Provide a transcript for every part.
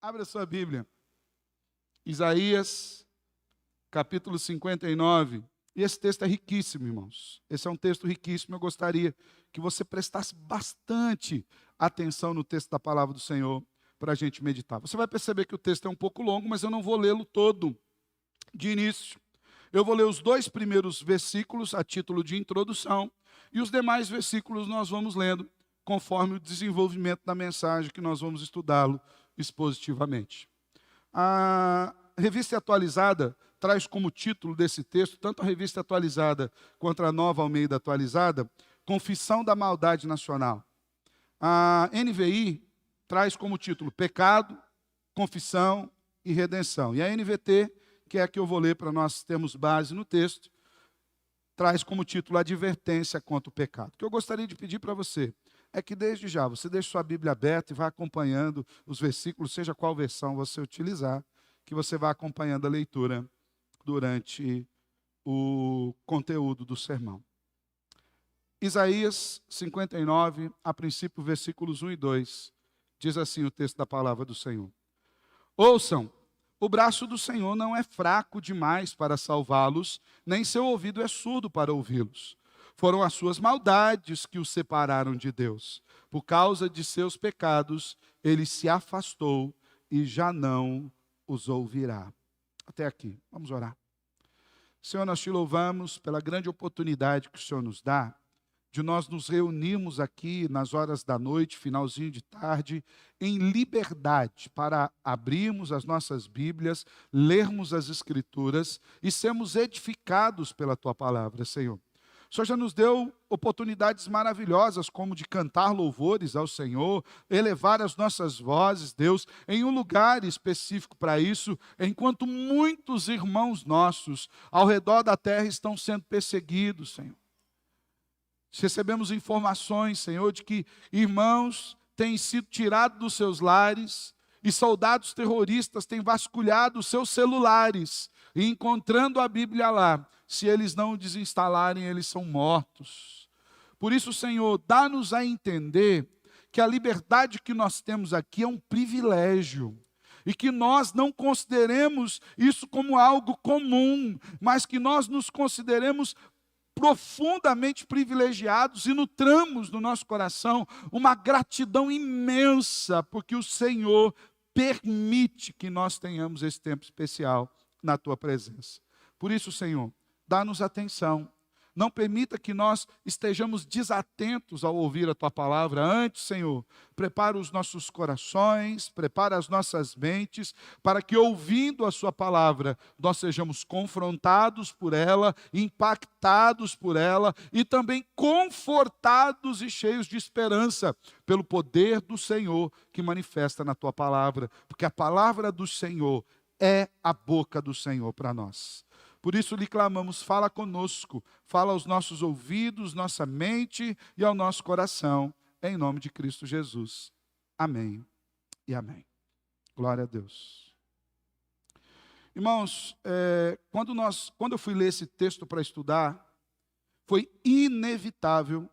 Abra sua Bíblia. Isaías, capítulo 59. E esse texto é riquíssimo, irmãos. Esse é um texto riquíssimo. Eu gostaria que você prestasse bastante atenção no texto da palavra do Senhor para a gente meditar. Você vai perceber que o texto é um pouco longo, mas eu não vou lê-lo todo de início. Eu vou ler os 2 primeiros versículos a título de introdução e os demais versículos nós vamos lendo conforme o desenvolvimento da mensagem que nós vamos estudá-lo expositivamente. A Revista Atualizada traz como título desse texto, tanto a Revista Atualizada quanto a Nova Almeida Atualizada, Confissão da Maldade Nacional. A NVI traz como título Pecado, Confissão e Redenção. E a NVT, que é a que eu vou ler para nós termos base no texto, traz como título Advertência contra o Pecado. O que eu gostaria de pedir para você é que desde já você deixe sua Bíblia aberta e vá acompanhando os versículos, seja qual versão você utilizar, que você vá acompanhando a leitura durante o conteúdo do sermão. Isaías 59, a princípio, versículos 1 e 2, diz assim o texto da palavra do Senhor. Ouçam, o braço do Senhor não é fraco demais para salvá-los, nem seu ouvido é surdo para ouvi-los. Foram as suas maldades que os separaram de Deus. Por causa de seus pecados, ele se afastou e já não os ouvirá. Até aqui, vamos orar. Senhor, nós te louvamos pela grande oportunidade que o Senhor nos dá de nós nos reunirmos aqui nas horas da noite, finalzinho de tarde, em liberdade para abrirmos as nossas Bíblias, lermos as Escrituras e sermos edificados pela Tua palavra, Senhor. O Senhor já nos deu oportunidades maravilhosas, como de cantar louvores ao Senhor, elevar as nossas vozes, Deus, em um lugar específico para isso, enquanto muitos irmãos nossos ao redor da terra estão sendo perseguidos, Senhor. Recebemos informações, Senhor, de que irmãos têm sido tirados dos seus lares e soldados terroristas têm vasculhado os seus celulares e encontrando a Bíblia lá, se eles não o desinstalarem, eles são mortos. Por isso, Senhor, dá-nos a entender que a liberdade que nós temos aqui é um privilégio. E que nós não consideremos isso como algo comum, mas que nós nos consideremos profundamente privilegiados e nutramos no nosso coração uma gratidão imensa, porque o Senhor permite que nós tenhamos esse tempo especial na Tua presença. Por isso, Senhor, dá-nos atenção. Não permita que nós estejamos desatentos ao ouvir a Tua palavra. Antes, Senhor, prepara os nossos corações, prepara as nossas mentes, para que, ouvindo a Sua palavra, nós sejamos confrontados por ela, impactados por ela e também confortados e cheios de esperança pelo poder do Senhor que manifesta na Tua palavra. Porque a palavra do Senhor é a boca do Senhor para nós. Por isso lhe clamamos, fala conosco, fala aos nossos ouvidos, nossa mente e ao nosso coração, em nome de Cristo Jesus. Amém e amém. Glória a Deus. Irmãos, quando eu fui ler esse texto para estudar, foi inevitável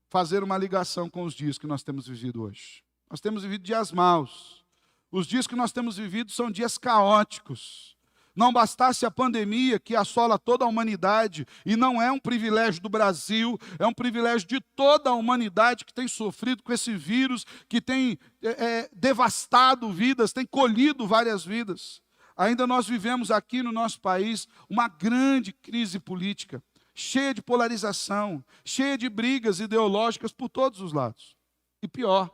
fazer uma ligação com os dias que nós temos vivido hoje. Nós temos vivido dias maus. Os dias que nós temos vivido são dias caóticos. Não bastasse a pandemia que assola toda a humanidade, e não é um privilégio do Brasil, é um privilégio de toda a humanidade que tem sofrido com esse vírus, que tem devastado vidas, tem colhido várias vidas. Ainda nós vivemos aqui no nosso país uma grande crise política, cheia de polarização, cheia de brigas ideológicas por todos os lados. E pior,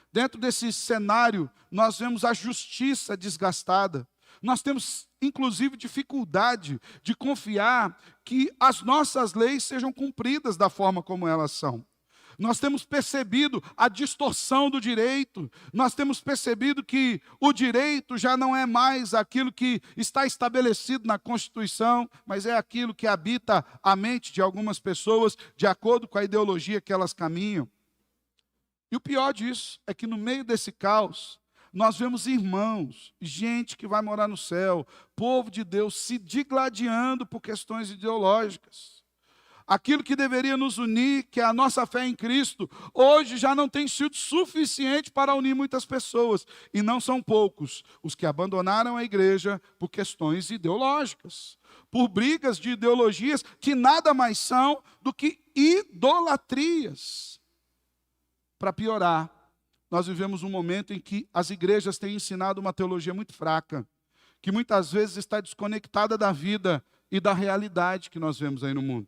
dentro desse cenário, nós vemos a justiça desgastada. Nós temos, inclusive, dificuldade de confiar que as nossas leis sejam cumpridas da forma como elas são. Nós temos percebido a distorção do direito, nós temos percebido que o direito já não é mais aquilo que está estabelecido na Constituição, mas é aquilo que habita a mente de algumas pessoas, de acordo com a ideologia que elas caminham. E o pior disso é que no meio desse caos, nós vemos irmãos, gente que vai morar no céu, povo de Deus se digladiando por questões ideológicas. Aquilo que deveria nos unir, que é a nossa fé em Cristo, hoje já não tem sido suficiente para unir muitas pessoas. E não são poucos os que abandonaram a igreja por questões ideológicas, por brigas de ideologias que nada mais são do que idolatrias. Para piorar, nós vivemos um momento em que as igrejas têm ensinado uma teologia muito fraca, que muitas vezes está desconectada da vida e da realidade que nós vemos aí no mundo.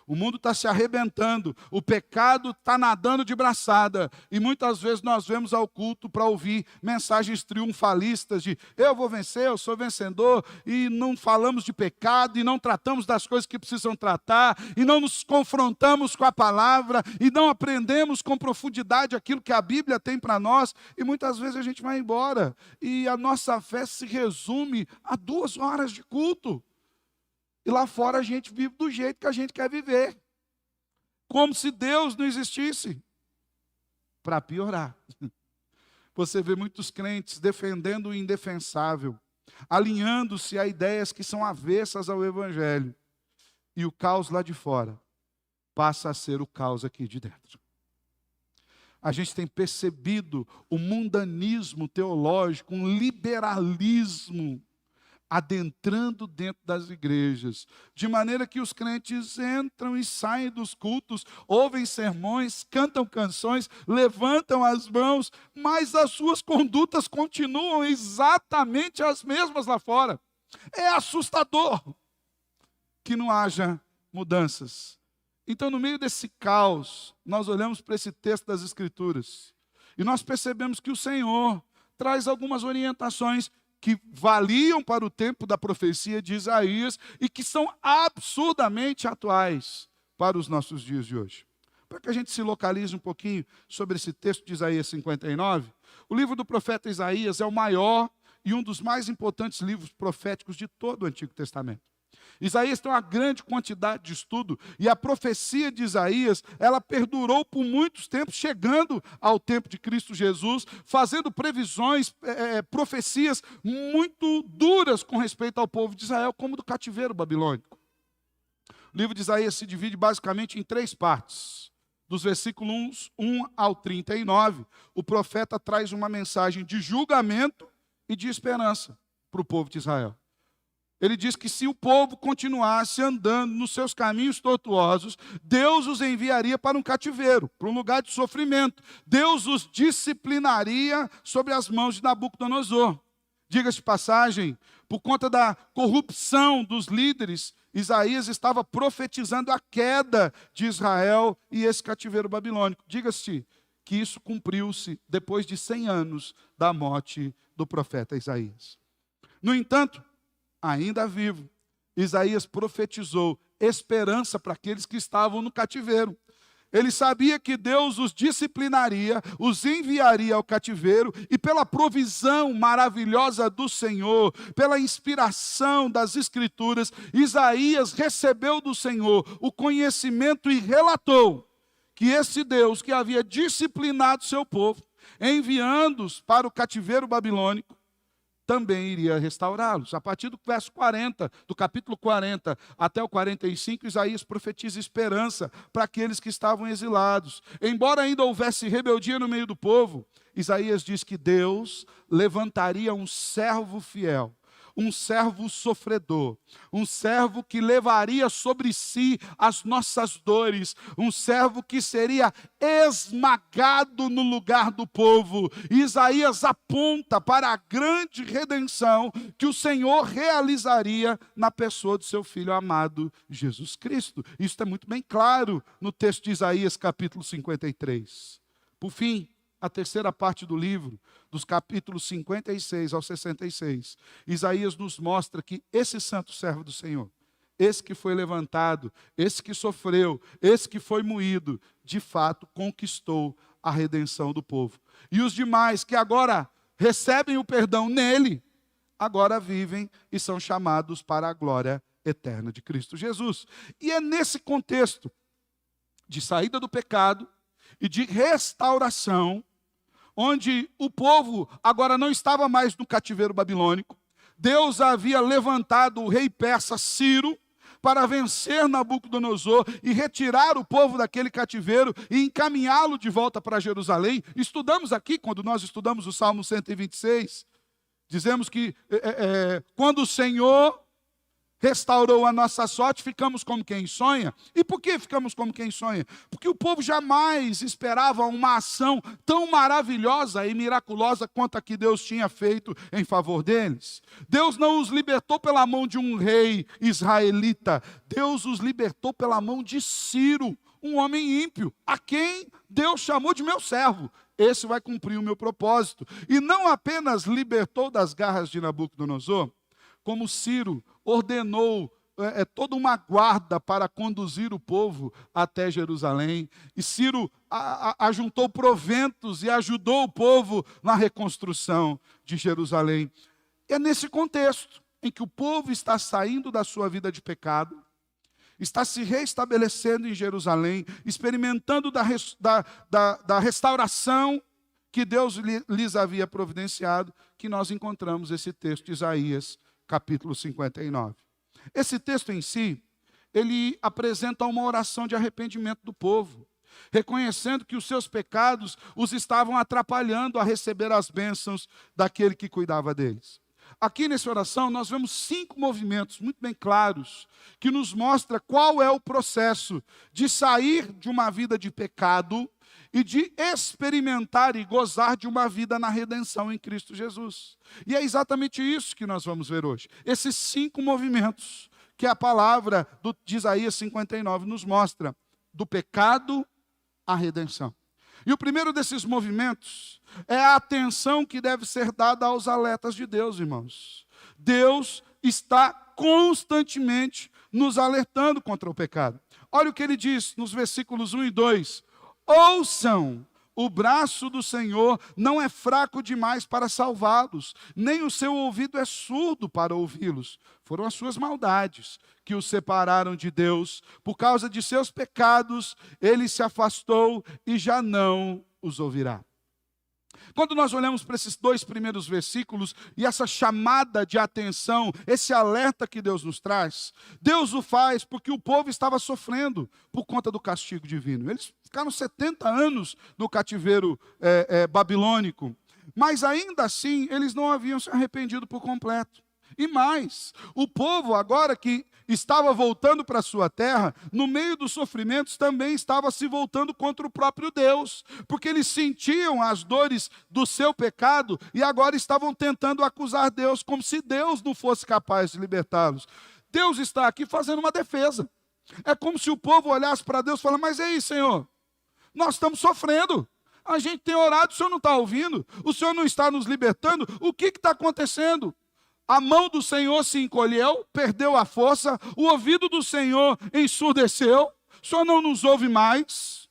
O mundo está se arrebentando, o pecado está nadando de braçada, e muitas vezes nós vemos ao culto para ouvir mensagens triunfalistas de eu vou vencer, eu sou vencedor, e não falamos de pecado, e não tratamos das coisas que precisam tratar, e não nos confrontamos com a palavra, e não aprendemos com profundidade aquilo que a Bíblia tem para nós, e muitas vezes a gente vai embora, e a nossa fé se resume a 2 horas de culto. E lá fora a gente vive do jeito que a gente quer viver. Como se Deus não existisse. Para piorar. Você vê muitos crentes defendendo o indefensável, alinhando-se a ideias que são avessas ao Evangelho. E o caos lá de fora passa a ser o caos aqui de dentro. A gente tem percebido o mundanismo teológico, um liberalismo adentrando dentro das igrejas, de maneira que os crentes entram e saem dos cultos, ouvem sermões, cantam canções, levantam as mãos, mas as suas condutas continuam exatamente as mesmas lá fora. É assustador que não haja mudanças. Então, no meio desse caos, nós olhamos para esse texto das Escrituras e nós percebemos que o Senhor traz algumas orientações que valiam para o tempo da profecia de Isaías e que são absurdamente atuais para os nossos dias de hoje. Para que a gente se localize um pouquinho sobre esse texto de Isaías 59, o livro do profeta Isaías é o maior e um dos mais importantes livros proféticos de todo o Antigo Testamento. Isaías tem uma grande quantidade de estudo, e a profecia de Isaías, ela perdurou por muitos tempos, chegando ao tempo de Cristo Jesus, fazendo previsões, profecias muito duras com respeito ao povo de Israel, como do cativeiro babilônico. O livro de Isaías se divide basicamente em 3 partes. Dos versículos 1 ao 39, o profeta traz uma mensagem de julgamento e de esperança para o povo de Israel. Ele diz que se o povo continuasse andando nos seus caminhos tortuosos, Deus os enviaria para um cativeiro, para um lugar de sofrimento. Deus os disciplinaria sobre as mãos de Nabucodonosor. Diga-se de passagem, por conta da corrupção dos líderes, Isaías estava profetizando a queda de Israel e esse cativeiro babilônico. Diga-se que isso cumpriu-se depois de 100 anos da morte do profeta Isaías. No entanto, ainda vivo, Isaías profetizou esperança para aqueles que estavam no cativeiro. Ele sabia que Deus os disciplinaria, os enviaria ao cativeiro, e pela provisão maravilhosa do Senhor, pela inspiração das Escrituras, Isaías recebeu do Senhor o conhecimento e relatou que esse Deus que havia disciplinado seu povo, enviando-os para o cativeiro babilônico, também iria restaurá-los. A partir do verso 40, do capítulo 40 até o 45, Isaías profetiza esperança para aqueles que estavam exilados. Embora ainda houvesse rebeldia no meio do povo, Isaías diz que Deus levantaria um servo fiel, um servo sofredor, um servo que levaria sobre si as nossas dores, um servo que seria esmagado no lugar do povo. Isaías aponta para a grande redenção que o Senhor realizaria na pessoa do seu Filho amado, Jesus Cristo. Isso é muito bem claro no texto de Isaías, capítulo 53. Por fim, a terceira parte do livro, dos capítulos 56 ao 66, Isaías nos mostra que esse santo servo do Senhor, esse que foi levantado, esse que sofreu, esse que foi moído, de fato conquistou a redenção do povo. E os demais que agora recebem o perdão nele, agora vivem e são chamados para a glória eterna de Cristo Jesus. E é nesse contexto de saída do pecado e de restauração, onde o povo agora não estava mais no cativeiro babilônico. Deus havia levantado o rei persa Ciro para vencer Nabucodonosor e retirar o povo daquele cativeiro e encaminhá-lo de volta para Jerusalém. Estudamos aqui, quando nós estudamos o Salmo 126, dizemos que quando o Senhor restaurou a nossa sorte, ficamos como quem sonha. E por que ficamos como quem sonha? Porque o povo jamais esperava uma ação tão maravilhosa e miraculosa quanto a que Deus tinha feito em favor deles. Deus não os libertou pela mão de um rei israelita. Deus os libertou pela mão de Ciro, um homem ímpio, a quem Deus chamou de meu servo. Esse vai cumprir o meu propósito. E não apenas libertou das garras de Nabucodonosor, como Ciro ordenou toda uma guarda para conduzir o povo até Jerusalém. E Ciro ajuntou proventos e ajudou o povo na reconstrução de Jerusalém. E é nesse contexto em que o povo está saindo da sua vida de pecado, está se reestabelecendo em Jerusalém, experimentando da restauração que Deus lhes havia providenciado, que nós encontramos esse texto de Isaías, capítulo 59. Esse texto em si, ele apresenta uma oração de arrependimento do povo, reconhecendo que os seus pecados os estavam atrapalhando a receber as bênçãos daquele que cuidava deles. Aqui nessa oração nós vemos 5 movimentos muito bem claros, que nos mostra qual é o processo de sair de uma vida de pecado e de experimentar e gozar de uma vida na redenção em Cristo Jesus. E é exatamente isso que nós vamos ver hoje. Esses 5 movimentos que a palavra de Isaías 59 nos mostra, do pecado à redenção. E o primeiro desses movimentos é a atenção que deve ser dada aos alertas de Deus, irmãos. Deus está constantemente nos alertando contra o pecado. Olha o que ele diz nos versículos 1 e 2. Ouçam, o braço do Senhor não é fraco demais para salvá-los, nem o seu ouvido é surdo para ouvi-los. Foram as suas maldades que os separaram de Deus. Por causa de seus pecados, ele se afastou e já não os ouvirá. Quando nós olhamos para esses 2 primeiros versículos e essa chamada de atenção, esse alerta que Deus nos traz, Deus o faz porque o povo estava sofrendo por conta do castigo divino. Eles ficaram 70 anos no cativeiro babilônico, mas ainda assim eles não haviam se arrependido por completo. E mais, o povo agora que estava voltando para a sua terra, no meio dos sofrimentos também estava se voltando contra o próprio Deus, porque eles sentiam as dores do seu pecado e agora estavam tentando acusar Deus, como se Deus não fosse capaz de libertá-los. Deus está aqui fazendo uma defesa. É como se o povo olhasse para Deus e falasse, mas e aí, Senhor, nós estamos sofrendo. A gente tem orado, o Senhor não está ouvindo, o Senhor não está nos libertando, o que está acontecendo? A mão do Senhor se encolheu, perdeu a força, o ouvido do Senhor ensurdeceu, o Senhor não nos ouve mais.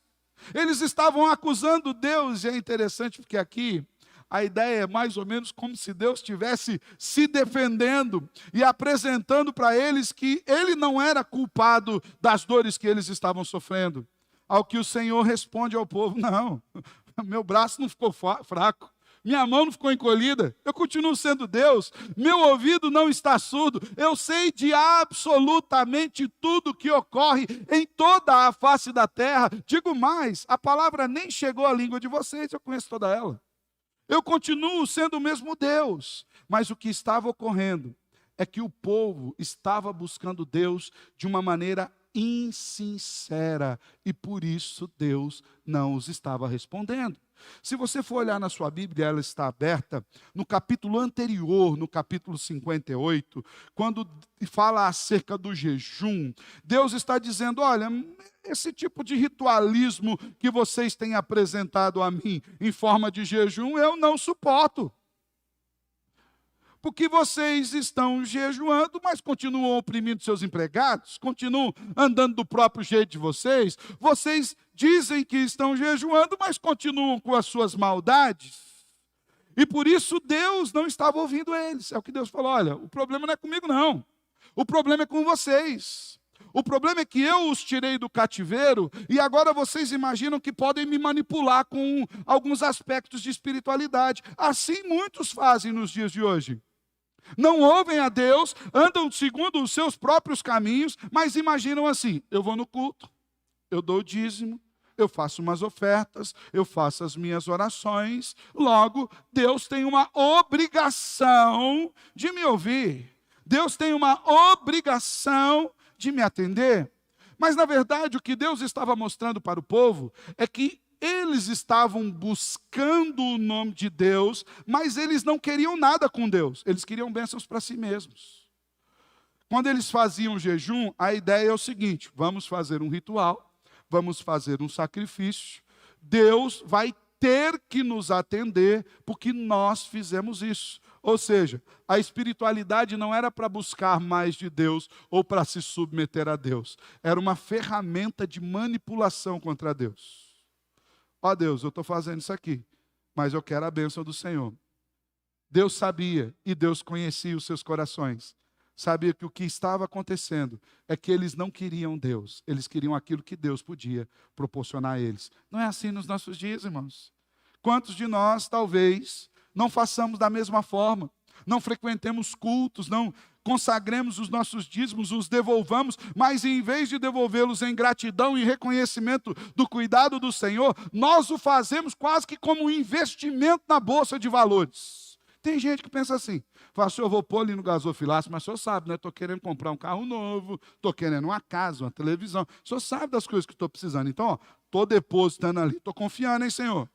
Eles estavam acusando Deus, e é interessante porque aqui a ideia é mais ou menos como se Deus estivesse se defendendo e apresentando para eles que ele não era culpado das dores que eles estavam sofrendo. Ao que o Senhor responde ao povo, não, meu braço não ficou fraco. Minha mão não ficou encolhida, eu continuo sendo Deus, meu ouvido não está surdo, eu sei de absolutamente tudo que ocorre em toda a face da terra. Digo mais, a palavra nem chegou à língua de vocês, eu conheço toda ela. Eu continuo sendo o mesmo Deus, mas o que estava ocorrendo é que o povo estava buscando Deus de uma maneira insincera, e por isso Deus não os estava respondendo. Se você for olhar na sua Bíblia, ela está aberta, no capítulo anterior, no capítulo 58, quando fala acerca do jejum, Deus está dizendo, olha, esse tipo de ritualismo que vocês têm apresentado a mim em forma de jejum, eu não suporto. Porque vocês estão jejuando, mas continuam oprimindo seus empregados, continuam andando do próprio jeito de vocês. Vocês dizem que estão jejuando, mas continuam com as suas maldades. E por isso Deus não estava ouvindo eles. É o que Deus falou, olha, o problema não é comigo não. O problema é com vocês. O problema é que eu os tirei do cativeiro e agora vocês imaginam que podem me manipular com alguns aspectos de espiritualidade. Assim muitos fazem nos dias de hoje. não ouvem a Deus, andam segundo os seus próprios caminhos, mas imaginam assim: eu vou no culto, eu dou o dízimo, eu faço umas ofertas, eu faço as minhas orações, logo, Deus tem uma obrigação de me ouvir. Deus tem uma obrigação de me atender. Mas, na verdade, o que Deus estava mostrando para o povo é que eles estavam buscando o nome de Deus, mas eles não queriam nada com Deus. Eles queriam bênçãos para si mesmos. Quando eles faziam jejum, a ideia é o seguinte: vamos fazer um ritual, vamos fazer um sacrifício, Deus vai ter que nos atender porque nós fizemos isso. Ou seja, a espiritualidade não era para buscar mais de Deus ou para se submeter a Deus. Era uma ferramenta de manipulação contra Deus. Ó Deus, eu estou fazendo isso aqui, mas eu quero a bênção do Senhor. Deus sabia e Deus conhecia os seus corações. Sabia que o que estava acontecendo é que eles não queriam Deus. Eles queriam aquilo que Deus podia proporcionar a eles. Não é assim nos nossos dias, irmãos? Quantos de nós, talvez, não façamos da mesma forma? Não frequentemos cultos, não consagremos os nossos dízimos, os devolvamos, mas em vez de devolvê-los em gratidão e reconhecimento do cuidado do Senhor, nós o fazemos quase que como um investimento na bolsa de valores. Tem gente que pensa assim: pastor, eu vou pôr ali no gasofilácio, mas o senhor sabe, né? Estou querendo comprar um carro novo, estou querendo uma casa, uma televisão. O senhor sabe das coisas que estou precisando. Então, estou depositando ali, estou confiando, hein, Senhor?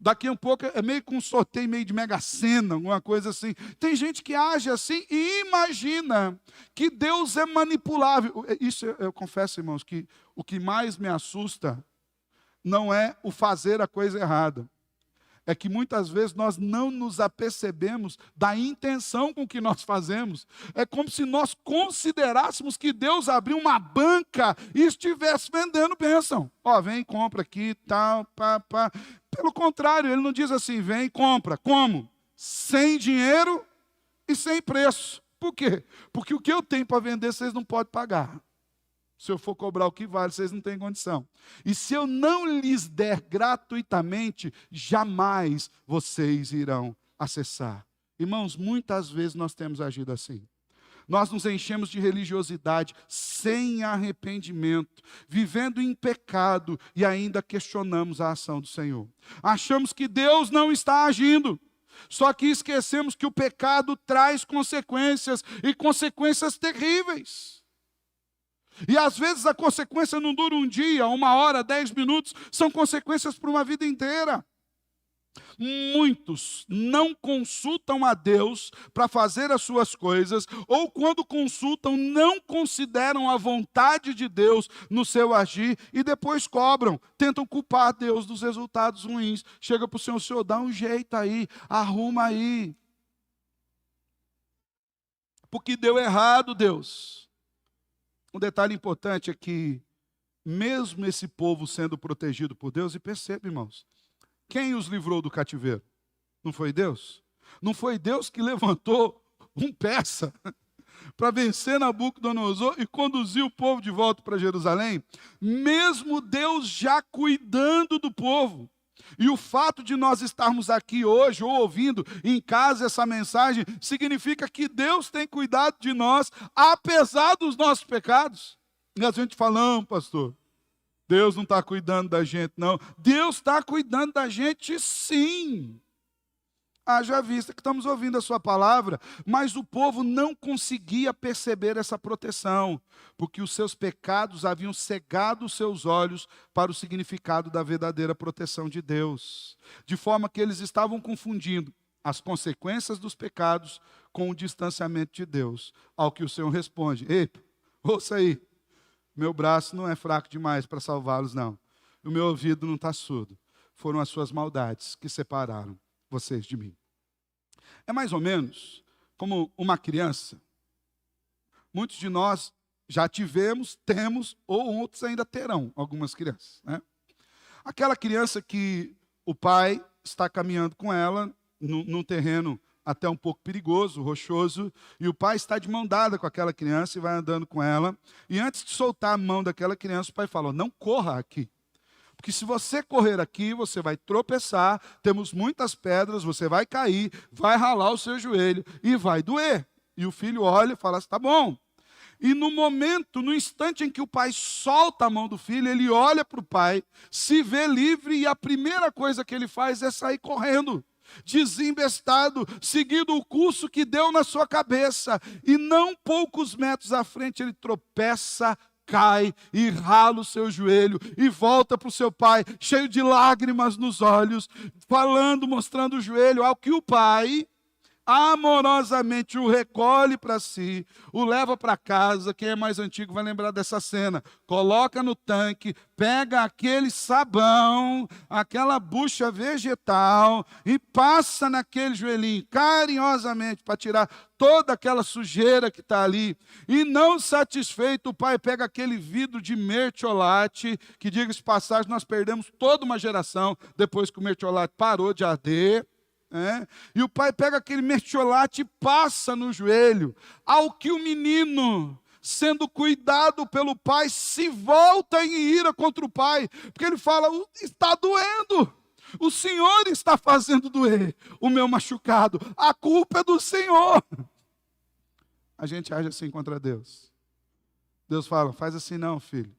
Daqui a um pouco é meio com um sorteio meio de mega-sena, alguma coisa assim. Tem gente que age assim e imagina que Deus é manipulável. Isso eu confesso, irmãos, que o que mais me assusta não é o fazer a coisa errada. É que muitas vezes nós não nos apercebemos da intenção com que nós fazemos. É como se nós considerássemos que Deus abriu uma banca e estivesse vendendo bênção. Ó, vem, compra aqui, tal, pá, pá. Pelo contrário, ele não diz assim: vem, compra. Como? Sem dinheiro e sem preço. Por quê? Porque o que eu tenho para vender, vocês não podem pagar. Se eu for cobrar o que vale, vocês não têm condição. E se eu não lhes der gratuitamente, jamais vocês irão acessar. Irmãos, muitas vezes nós temos agido assim. Nós nos enchemos de religiosidade sem arrependimento, vivendo em pecado e ainda questionamos a ação do Senhor. Achamos que Deus não está agindo. Só que esquecemos que o pecado traz consequências e consequências terríveis. E às vezes a consequência não dura um dia, 1 hora, 10 minutos, são consequências para uma vida inteira. Muitos não consultam a Deus para fazer as suas coisas, ou quando consultam, não consideram a vontade de Deus no seu agir e depois cobram, tentam culpar Deus dos resultados ruins. Chega para o Senhor, dá um jeito aí, arruma aí. Porque deu errado, Deus. Um detalhe importante é que, mesmo esse povo sendo protegido por Deus, e perceba, irmãos, quem os livrou do cativeiro? Não foi Deus? Não foi Deus que levantou um persa para vencer Nabucodonosor e conduzir o povo de volta para Jerusalém? Mesmo Deus já cuidando do povo. E o fato de nós estarmos aqui hoje, ou ouvindo em casa essa mensagem, significa que Deus tem cuidado de nós, apesar dos nossos pecados. E a gente fala: não, pastor, Deus não está cuidando da gente, não. Deus está cuidando da gente, sim. Haja vista que estamos ouvindo a sua palavra, mas o povo não conseguia perceber essa proteção, porque os seus pecados haviam cegado os seus olhos para o significado da verdadeira proteção de Deus. De forma que eles estavam confundindo as consequências dos pecados com o distanciamento de Deus. Ao que o Senhor responde: ei, ouça aí, meu braço não é fraco demais para salvá-los, não. O meu ouvido não está surdo. Foram as suas maldades que separaram vocês de mim. É mais ou menos como uma criança. Muitos de nós já tivemos, temos, ou outros ainda terão algumas crianças, né? Aquela criança que o pai está caminhando com ela num terreno até um pouco perigoso, rochoso, e o pai está de mão dada com aquela criança e vai andando com ela. E antes de soltar a mão daquela criança, o pai fala: não corra aqui. Porque se você correr aqui, você vai tropeçar, temos muitas pedras, você vai cair, vai ralar o seu joelho e vai doer. E o filho olha e fala assim, tá bom. E no momento, no instante em que o pai solta a mão do filho, ele olha para o pai, se vê livre e a primeira coisa que ele faz é sair correndo, desembestado, seguindo o curso que deu na sua cabeça. E não poucos metros à frente ele tropeça, cai e rala o seu joelho e volta para o seu pai, cheio de lágrimas nos olhos, falando, mostrando o joelho, ao que o pai amorosamente o recolhe para si, o leva para casa. Quem é mais antigo vai lembrar dessa cena. Coloca no tanque, pega aquele sabão, aquela bucha vegetal e passa naquele joelhinho carinhosamente para tirar toda aquela sujeira que está ali. E não satisfeito, o pai pega aquele vidro de mertiolate, que, diga-se de passagem, nós perdemos toda uma geração depois que o mertiolate parou de arder. E o pai pega aquele mertiolate e passa no joelho, ao que o menino, sendo cuidado pelo pai, se volta em ira contra o pai, porque ele fala, está doendo, o Senhor está fazendo doer o meu machucado, a culpa é do Senhor. A gente age assim contra Deus. Deus fala, faz assim não, filho.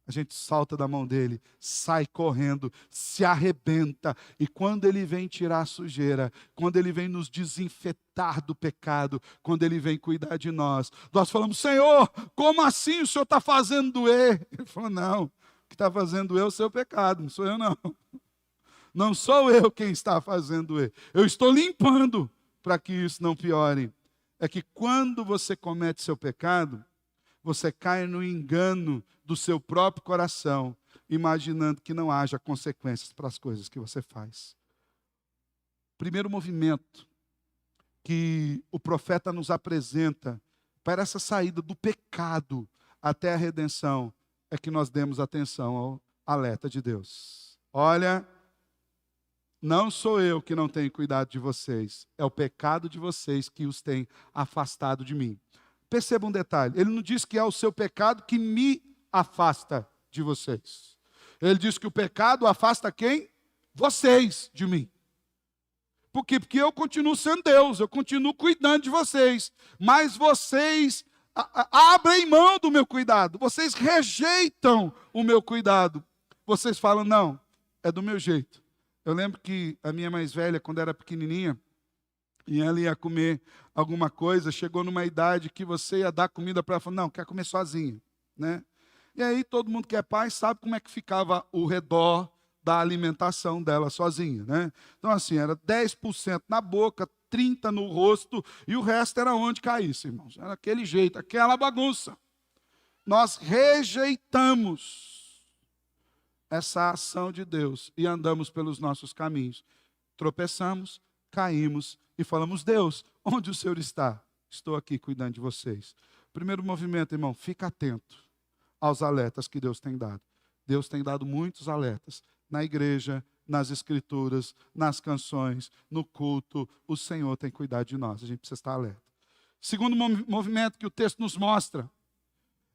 A gente salta da mão dele, sai correndo, se arrebenta. E quando ele vem tirar a sujeira, quando ele vem nos desinfetar do pecado, quando ele vem cuidar de nós, nós falamos, Senhor, como assim o Senhor está fazendo doer? Ele falou, não, o que está fazendo doer é o seu pecado, não sou eu não. Não sou eu quem está fazendo doer. Eu estou limpando para que isso não piore. É que quando você comete seu pecado, você cai no engano do seu próprio coração, imaginando que não haja consequências para as coisas que você faz. Primeiro movimento que o profeta nos apresenta para essa saída do pecado até a redenção é que nós demos atenção ao alerta de Deus. Olha, não sou eu que não tenho cuidado de vocês, é o pecado de vocês que os tem afastado de mim. Perceba um detalhe, ele não diz que é o seu pecado que me afasta de vocês. Ele diz que o pecado afasta quem? Vocês de mim. Por quê? Porque eu continuo sendo Deus, eu continuo cuidando de vocês, mas vocês abrem mão do meu cuidado, vocês rejeitam o meu cuidado. Vocês falam, não, é do meu jeito. Eu lembro que a minha mais velha, quando era pequenininha, e ela ia comer alguma coisa, chegou numa idade que você ia dar comida para ela, falou, não, quer comer sozinha, né? E aí todo mundo que é pai sabe como é que ficava o redor da alimentação dela sozinha, né? Então assim, era 10% na boca, 30% no rosto, e o resto era onde caísse, irmãos. Era aquele jeito, aquela bagunça. Nós rejeitamos essa ação de Deus e andamos pelos nossos caminhos. Tropeçamos, caímos e falamos, Deus, onde o Senhor está? Estou aqui cuidando de vocês. Primeiro movimento, irmão, fica atento aos alertas que Deus tem dado. Deus tem dado muitos alertas na igreja, nas escrituras, nas canções, no culto. O Senhor tem cuidado de nós, a gente precisa estar alerta. Segundo movimento que o texto nos mostra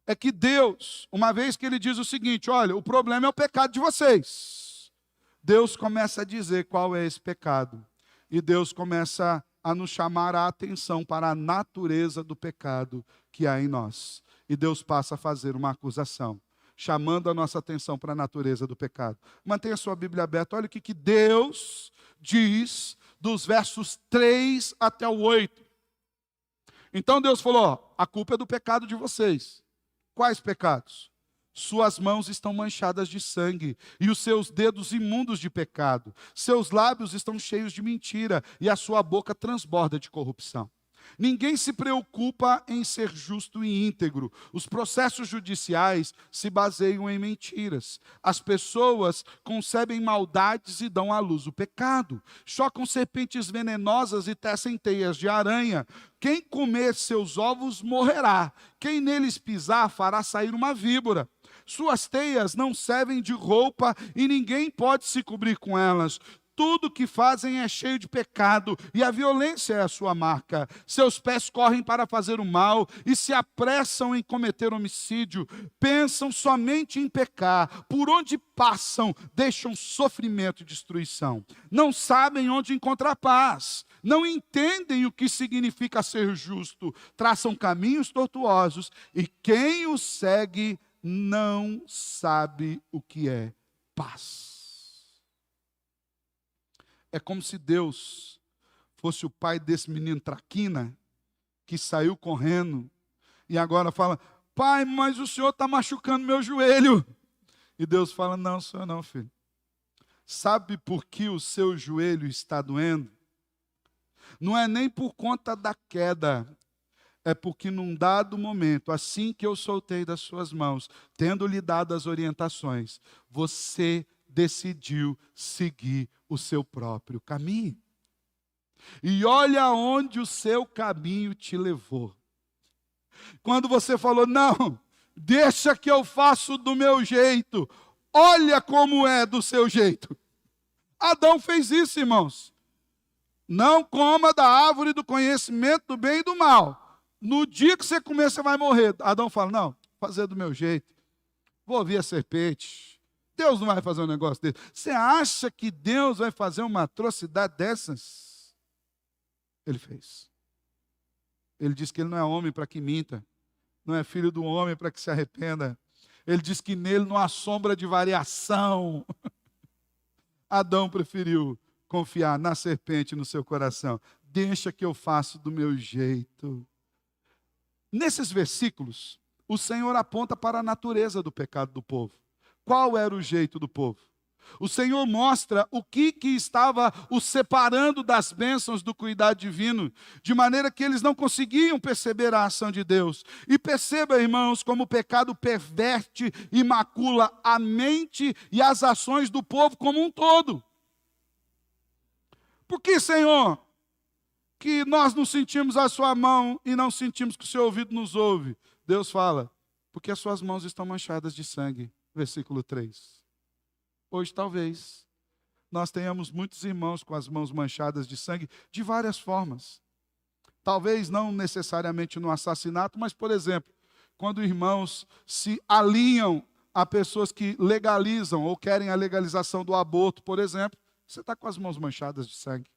é que Deus, uma vez que ele diz o seguinte, olha, o problema é o pecado de vocês. Deus começa a dizer qual é esse pecado. E Deus começa a nos chamar a atenção para a natureza do pecado que há em nós. E Deus passa a fazer uma acusação, chamando a nossa atenção para a natureza do pecado. Mantenha a sua Bíblia aberta, olha o que Deus diz dos versos 3 até o 8. Então Deus falou, ó, a culpa é do pecado de vocês. Quais pecados? Suas mãos estão manchadas de sangue, e os seus dedos imundos de pecado. Seus lábios estão cheios de mentira, e a sua boca transborda de corrupção. Ninguém se preocupa em ser justo e íntegro. Os processos judiciais se baseiam em mentiras. As pessoas concebem maldades e dão à luz o pecado. Chocam serpentes venenosas e tecem teias de aranha. Quem comer seus ovos morrerá. Quem neles pisar fará sair uma víbora. Suas teias não servem de roupa e ninguém pode se cobrir com elas. Tudo que fazem é cheio de pecado, e a violência é a sua marca. Seus pés correm para fazer o mal, e se apressam em cometer homicídio. Pensam somente em pecar. Por onde passam, deixam sofrimento e destruição. Não sabem onde encontrar paz. Não entendem o que significa ser justo. Traçam caminhos tortuosos, e quem os segue não sabe o que é paz. É como se Deus fosse o pai desse menino traquina, que saiu correndo, e agora fala: pai, mas o senhor está machucando meu joelho. E Deus fala: não, senhor não, filho. Sabe por que o seu joelho está doendo? Não é nem por conta da queda, é porque num dado momento, assim que eu soltei das suas mãos, tendo lhe dado as orientações, você decidiu seguir o seu próprio caminho. E olha onde o seu caminho te levou. Quando você falou: não, deixa que eu faço do meu jeito, olha como é do seu jeito. Adão fez isso, irmãos. Não coma da árvore do conhecimento do bem e do mal. No dia que você comer, você vai morrer. Adão fala: não, vou fazer do meu jeito. Vou ouvir a serpente. Deus não vai fazer um negócio desse. Você acha que Deus vai fazer uma atrocidade dessas? Ele fez. Ele diz que ele não é homem para que minta. Não é filho do homem para que se arrependa. Ele diz que nele não há sombra de variação. Adão preferiu confiar na serpente no seu coração. Deixa que eu faço do meu jeito. Nesses versículos, o Senhor aponta para a natureza do pecado do povo. Qual era o jeito do povo? O Senhor mostra o que estava os separando das bênçãos do cuidado divino, de maneira que eles não conseguiam perceber a ação de Deus. E perceba, irmãos, como o pecado perverte e macula a mente e as ações do povo como um todo. Por que, Senhor, que nós não sentimos a sua mão e não sentimos que o seu ouvido nos ouve? Deus fala: porque as suas mãos estão manchadas de sangue. Versículo 3. Hoje, talvez, nós tenhamos muitos irmãos com as mãos manchadas de sangue de várias formas. Talvez não necessariamente no assassinato, mas, por exemplo, quando irmãos se alinham a pessoas que legalizam ou querem a legalização do aborto, por exemplo, você está com as mãos manchadas de sangue.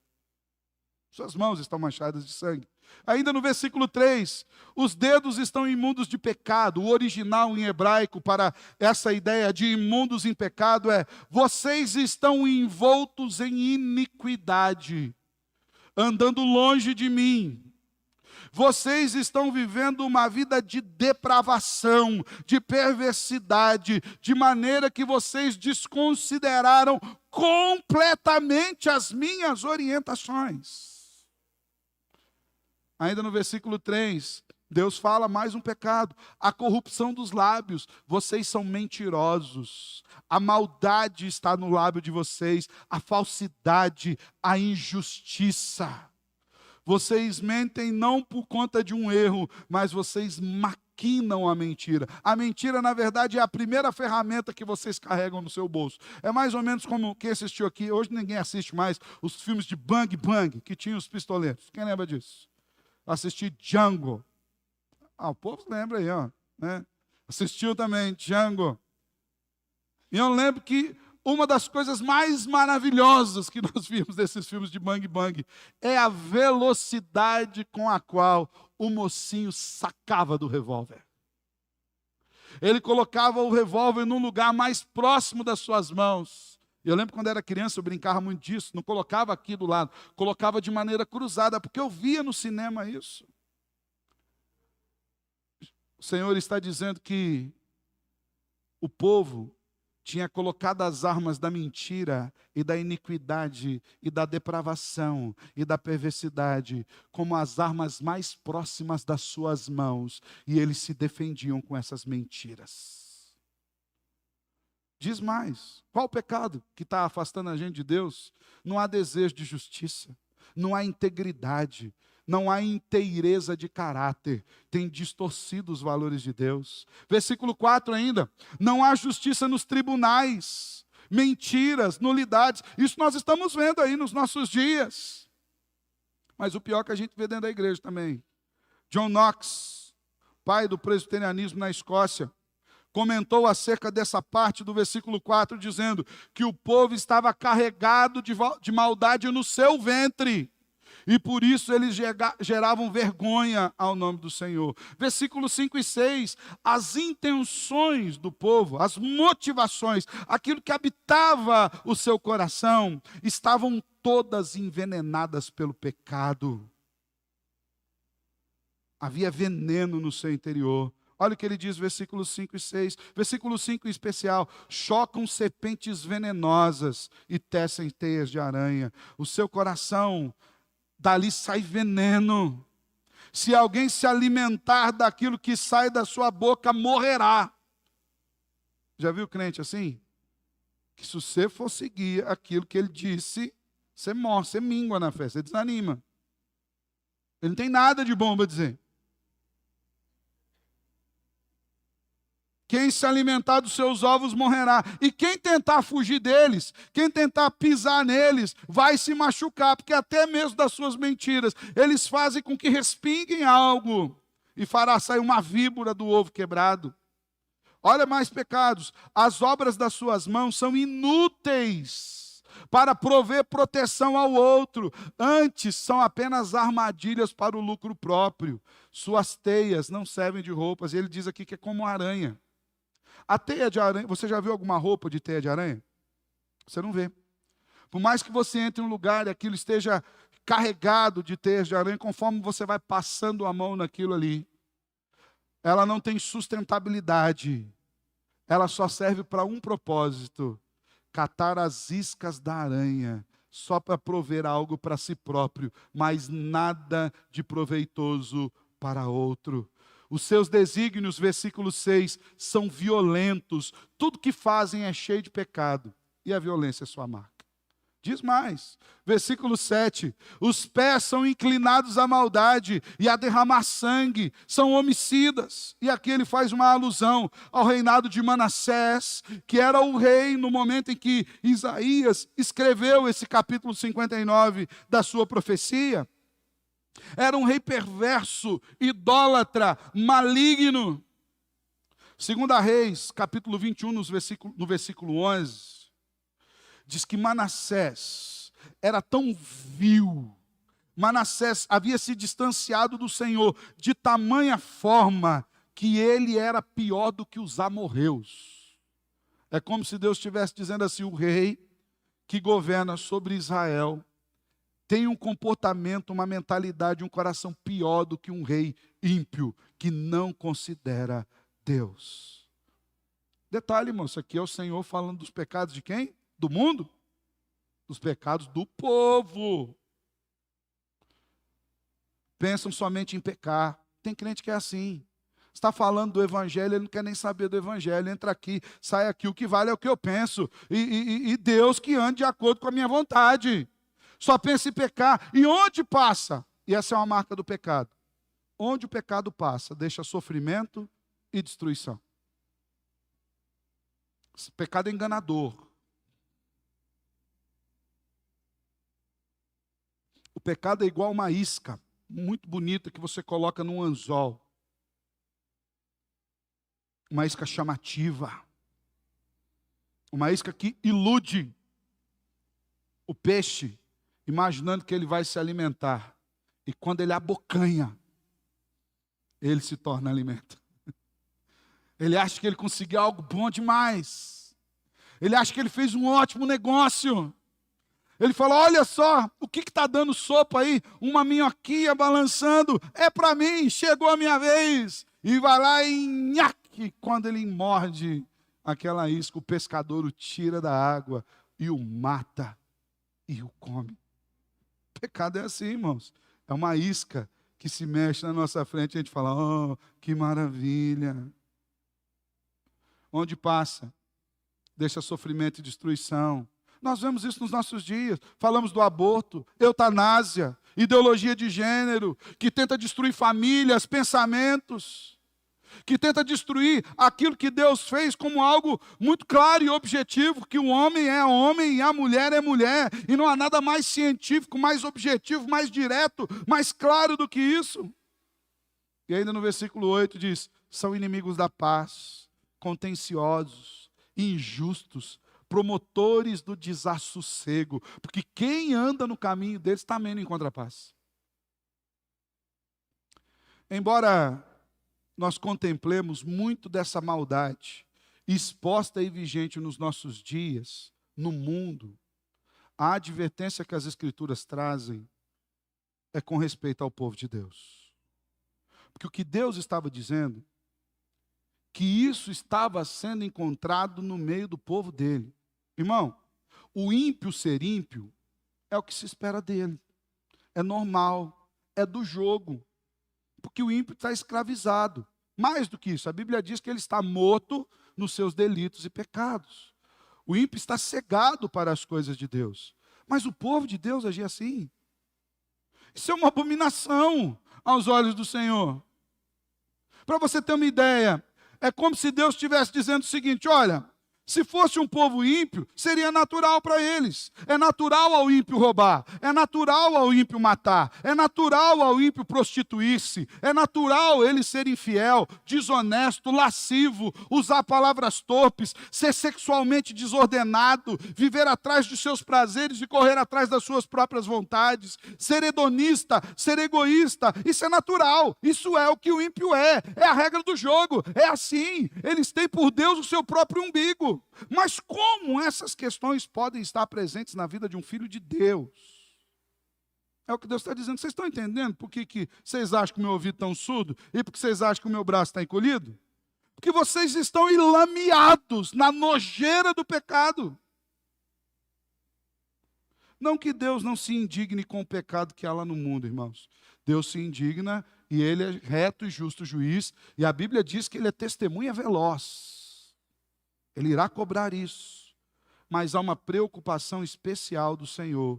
Suas mãos estão manchadas de sangue. Ainda no versículo 3, os dedos estão imundos de pecado. O original em hebraico para essa ideia de imundos em pecado é: vocês estão envoltos em iniquidade, andando longe de mim. Vocês estão vivendo uma vida de depravação, de perversidade, de maneira que vocês desconsideraram completamente as minhas orientações. Ainda no versículo 3, Deus fala mais um pecado: a corrupção dos lábios. Vocês são mentirosos, a maldade está no lábio de vocês, a falsidade, a injustiça. Vocês mentem não por conta de um erro, mas vocês maquinam a mentira. A mentira, na verdade, é a primeira ferramenta que vocês carregam no seu bolso. É mais ou menos como quem assistiu aqui, hoje ninguém assiste mais, os filmes de Bang Bang, que tinham os pistoleiros. Quem lembra disso? Assisti Django. O povo lembra aí, ó, né? Assistiu também Django. E eu lembro que uma das coisas mais maravilhosas que nós vimos desses filmes de Bang Bang é a velocidade com a qual o mocinho sacava do revólver. Ele colocava o revólver num lugar mais próximo das suas mãos. Eu lembro quando era criança, eu brincava muito disso, não colocava aqui do lado, colocava de maneira cruzada, porque eu via no cinema isso. O Senhor está dizendo que o povo tinha colocado as armas da mentira e da iniquidade e da depravação e da perversidade como as armas mais próximas das suas mãos, e eles se defendiam com essas mentiras. Diz mais: qual o pecado que está afastando a gente de Deus? Não há desejo de justiça, não há integridade, não há inteireza de caráter, tem distorcido os valores de Deus. Versículo 4 ainda: não há justiça nos tribunais. mentiras, nulidades. Isso nós estamos vendo aí nos nossos dias. Mas o pior é que a gente vê dentro da igreja também. John Knox, pai do presbiterianismo na Escócia, comentou acerca dessa parte do versículo 4, dizendo que o povo estava carregado de maldade no seu ventre, e por isso eles geravam vergonha ao nome do Senhor. Versículos 5 e 6, as intenções do povo, as motivações, aquilo que habitava o seu coração, estavam todas envenenadas pelo pecado. Havia veneno no seu interior. Olha o que ele diz, versículos 5 e 6. Versículo 5 em especial. Chocam serpentes venenosas e tecem teias de aranha. O seu coração, dali sai veneno. Se alguém se alimentar daquilo que sai da sua boca, morrerá. Já viu crente assim? Que se você for seguir aquilo que ele disse, você morre, você mingua na fé, você desanima. Ele não tem nada de bom para dizer. Quem se alimentar dos seus ovos morrerá. E quem tentar fugir deles, quem tentar pisar neles, vai se machucar, porque até mesmo das suas mentiras, eles fazem com que respinguem algo e fará sair uma víbora do ovo quebrado. Olha mais pecados. As obras das suas mãos são inúteis para prover proteção ao outro. Antes, são apenas armadilhas para o lucro próprio. Suas teias não servem de roupas. Ele diz aqui que é como aranha. A teia de aranha, você já viu alguma roupa de teia de aranha? Você não vê. Por mais que você entre em um lugar e aquilo esteja carregado de teias de aranha, conforme você vai passando a mão naquilo ali, ela não tem sustentabilidade. Ela só serve para um propósito: catar as iscas da aranha, só para prover algo para si próprio, mas nada de proveitoso para outro. Os seus desígnios, versículo 6, são violentos. Tudo que fazem é cheio de pecado. E a violência é sua marca. Diz mais, versículo 7. Os pés são inclinados à maldade e a derramar sangue. São homicidas. E aqui ele faz uma alusão ao reinado de Manassés, que era o rei no momento em que Isaías escreveu esse capítulo 59 da sua profecia. Era um rei perverso, idólatra, maligno. 2 Reis, capítulo 21, no versículo 11, diz que Manassés era tão vil. Manassés havia se distanciado do Senhor de tamanha forma que ele era pior do que os amorreus. É como se Deus estivesse dizendo assim: o rei que governa sobre Israel tem um comportamento, uma mentalidade, um coração pior do que um rei ímpio, que não considera Deus. Detalhe, irmão, isso aqui é o Senhor falando dos pecados de quem? Do mundo? Dos pecados do povo. Pensam somente em pecar. Tem crente que é assim. Está falando do evangelho, ele não quer nem saber do evangelho. Entra aqui, sai aqui, o que vale é o que eu penso. E Deus que ande de acordo com a minha vontade. Só pensa em pecar. E onde passa? E essa é uma marca do pecado. Onde o pecado passa, deixa sofrimento e destruição. Esse pecado é enganador. O pecado é igual uma isca muito bonita que você coloca num anzol. Uma isca chamativa. Uma isca que ilude o peixe, imaginando que ele vai se alimentar. E quando ele abocanha, ele se torna alimento. Ele acha que ele conseguiu algo bom demais. Ele acha que ele fez um ótimo negócio. Ele fala: olha só, o que está dando sopa aí? Uma minhoquinha balançando. É para mim, chegou a minha vez. E vai lá e nhaque. Quando ele morde aquela isca, o pescador o tira da água e o mata e o come. Pecado é assim, irmãos. É uma isca que se mexe na nossa frente e a gente fala: oh, que maravilha. Onde passa, deixa sofrimento e destruição. Nós vemos isso nos nossos dias. Falamos do aborto, eutanásia, ideologia de gênero, que tenta destruir famílias, pensamentos. que tenta destruir aquilo que Deus fez como algo muito claro e objetivo, que o homem é homem e a mulher é mulher, e não há nada mais científico, mais objetivo, mais direto, mais claro do que isso. E ainda no versículo 8 diz: são inimigos da paz, contenciosos, injustos, promotores do desassossego, porque quem anda no caminho deles também não encontra paz. Embora nós contemplemos muito dessa maldade exposta e vigente nos nossos dias, no mundo, a advertência que as Escrituras trazem é com respeito ao povo de Deus. Porque o que Deus estava dizendo, que isso estava sendo encontrado no meio do povo dele. Irmão, o ímpio ser ímpio é o que se espera dele. É normal, é do jogo. Porque o ímpio está escravizado. Mais do que isso, a Bíblia diz que ele está morto nos seus delitos e pecados. O ímpio está cegado para as coisas de Deus. Mas o povo de Deus agia assim. Isso é uma abominação aos olhos do Senhor. Para você ter uma ideia, é como se Deus estivesse dizendo o seguinte: olha, se fosse um povo ímpio, seria natural para eles. É natural ao ímpio roubar, é natural ao ímpio matar, é natural ao ímpio prostituir-se, é natural ele ser infiel, desonesto, lascivo, usar palavras torpes, ser sexualmente desordenado, viver atrás de seus prazeres e correr atrás das suas próprias vontades, ser hedonista, ser egoísta. Isso é natural, isso é o que o ímpio é a regra do jogo, é assim. Eles têm por Deus o seu próprio umbigo. Mas como essas questões podem estar presentes na vida de um filho de Deus? É o que Deus está dizendo. Vocês estão entendendo por que vocês acham que o meu ouvido está surdo e por que vocês acham que o meu braço está encolhido? Porque vocês estão enlameados na nojeira do pecado. Não que Deus não se indigne com o pecado que há lá no mundo, irmãos. Deus se indigna e Ele é reto e justo juiz, e a Bíblia diz que Ele é testemunha veloz. Ele irá cobrar isso. Mas há uma preocupação especial do Senhor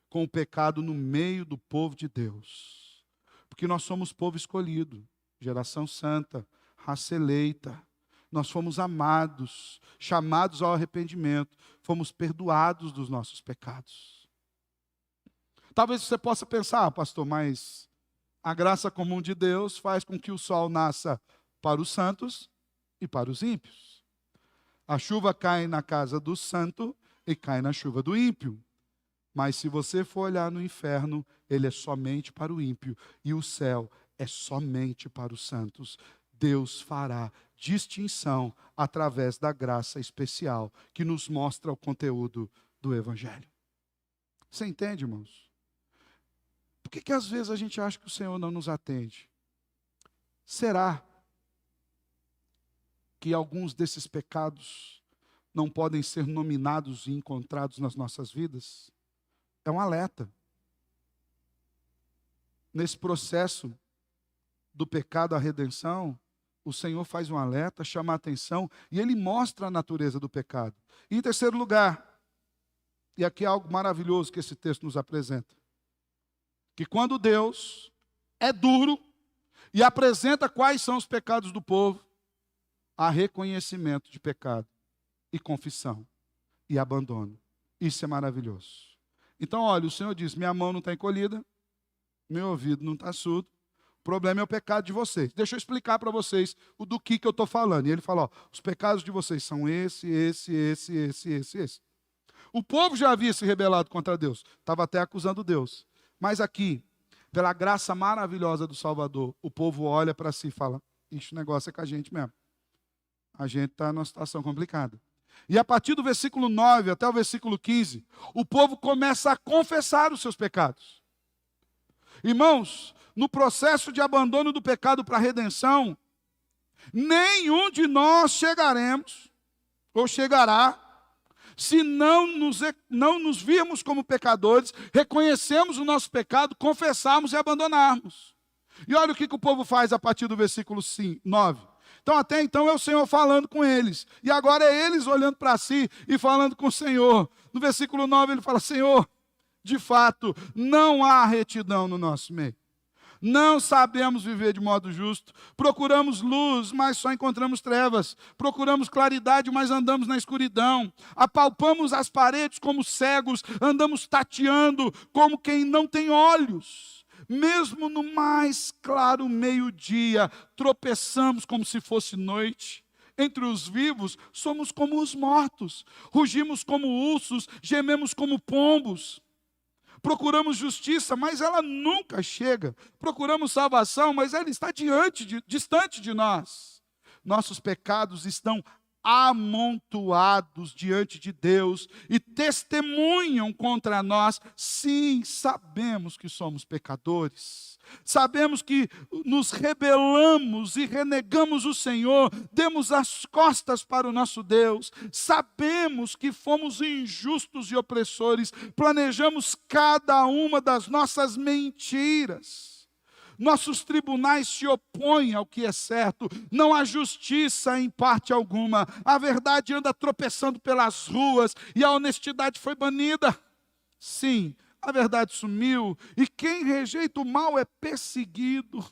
com o pecado no meio do povo de Deus. Porque nós somos povo escolhido, geração santa, raça eleita. Nós fomos amados, chamados ao arrependimento, fomos perdoados dos nossos pecados. Talvez você possa pensar: pastor, mas a graça comum de Deus faz com que o sol nasça para os santos e para os ímpios. A chuva cai na casa do santo e cai na chuva do ímpio. Mas se você for olhar no inferno, ele é somente para o ímpio, e o céu é somente para os santos. Deus fará distinção através da graça especial que nos mostra o conteúdo do Evangelho. Você entende, irmãos? Por que às vezes a gente acha que o Senhor não nos atende? Será que alguns desses pecados não podem ser nominados e encontrados nas nossas vidas? É um alerta. Nesse processo do pecado à redenção, o Senhor faz um alerta, chama a atenção, e Ele mostra a natureza do pecado. E em terceiro lugar, e aqui é algo maravilhoso que esse texto nos apresenta, que quando Deus é duro e apresenta quais são os pecados do povo, há reconhecimento de pecado e confissão e abandono. Isso é maravilhoso. Então, olha, o Senhor diz: minha mão não está encolhida, meu ouvido não está surdo, o problema é o pecado de vocês. Deixa eu explicar para vocês o do que eu estou falando. E ele fala: ó, os pecados de vocês são esse. O povo já havia se rebelado contra Deus, estava até acusando Deus. Mas aqui, pela graça maravilhosa do Salvador, o povo olha para si e fala: ixi, o negócio é com a gente mesmo. A gente está numa situação complicada. E a partir do versículo 9 até o versículo 15, o povo começa a confessar os seus pecados. Irmãos, no processo de abandono do pecado para a redenção, nenhum de nós chegaremos, ou chegará, se não nos virmos como pecadores, reconhecemos o nosso pecado, confessarmos e abandonarmos. E olha o que o povo faz a partir do versículo 9. Então, até então é o Senhor falando com eles. E agora é eles olhando para si e falando com o Senhor. No versículo 9 ele fala: Senhor, de fato, não há retidão no nosso meio. Não sabemos viver de modo justo. Procuramos luz, mas só encontramos trevas. Procuramos claridade, mas andamos na escuridão. Apalpamos as paredes como cegos, andamos tateando como quem não tem olhos. Mesmo no mais claro meio-dia, tropeçamos como se fosse noite. Entre os vivos, somos como os mortos. Rugimos como ursos, gememos como pombos. Procuramos justiça, mas ela nunca chega. Procuramos salvação, mas ela está distante de nós. Nossos pecados estão amontoados diante de Deus e testemunham contra nós. Sim, sabemos que somos pecadores. Sabemos que nos rebelamos e renegamos o Senhor, demos as costas para o nosso Deus. Sabemos que fomos injustos e opressores, planejamos cada uma das nossas mentiras. Nossos tribunais se opõem ao que é certo, não há justiça em parte alguma. A verdade anda tropeçando pelas ruas e a honestidade foi banida. Sim, a verdade sumiu e quem rejeita o mal é perseguido.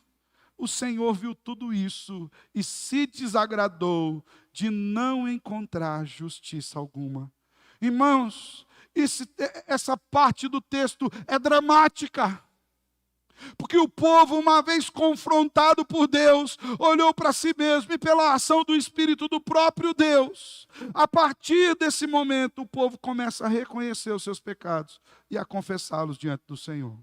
O Senhor viu tudo isso e se desagradou de não encontrar justiça alguma. Irmãos, essa parte do texto é dramática. Porque o povo, uma vez confrontado por Deus, olhou para si mesmo e pela ação do Espírito do próprio Deus, a partir desse momento o povo começa a reconhecer os seus pecados e a confessá-los diante do Senhor.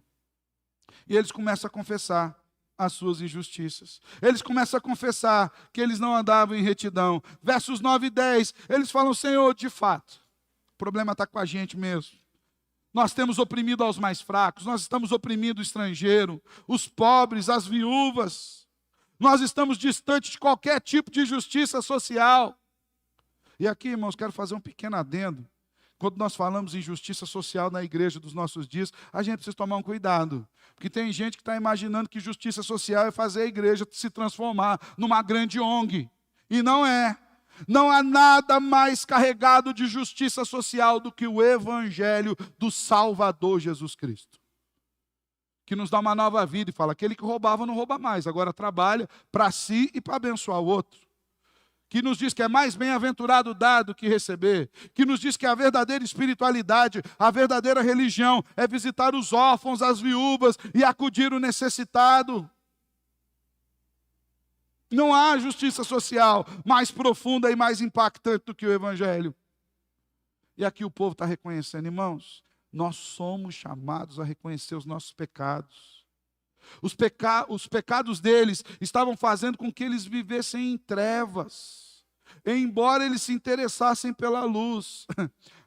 E eles começam a confessar as suas injustiças. Eles começam a confessar que eles não andavam em retidão. Versos 9 e 10, eles falam: Senhor, de fato, o problema está com a gente mesmo. Nós temos oprimido aos mais fracos, nós estamos oprimindo o estrangeiro, os pobres, as viúvas. Nós estamos distantes de qualquer tipo de justiça social. E aqui, irmãos, quero fazer um pequeno adendo. Quando nós falamos em justiça social na igreja dos nossos dias, a gente precisa tomar um cuidado. Porque tem gente que está imaginando que justiça social é fazer a igreja se transformar numa grande ONG. E não é. Não há nada mais carregado de justiça social do que o Evangelho do Salvador Jesus Cristo, que nos dá uma nova vida e fala: aquele que roubava não rouba mais, agora trabalha para si e para abençoar o outro. Que nos diz que é mais bem-aventurado dar do que receber. Que nos diz que a verdadeira espiritualidade, a verdadeira religião é visitar os órfãos, as viúvas e acudir o necessitado. Não há justiça social mais profunda e mais impactante do que o Evangelho. E aqui o povo está reconhecendo, irmãos, nós somos chamados a reconhecer os nossos pecados. Os pecados deles estavam fazendo com que eles vivessem em trevas, embora eles se interessassem pela luz.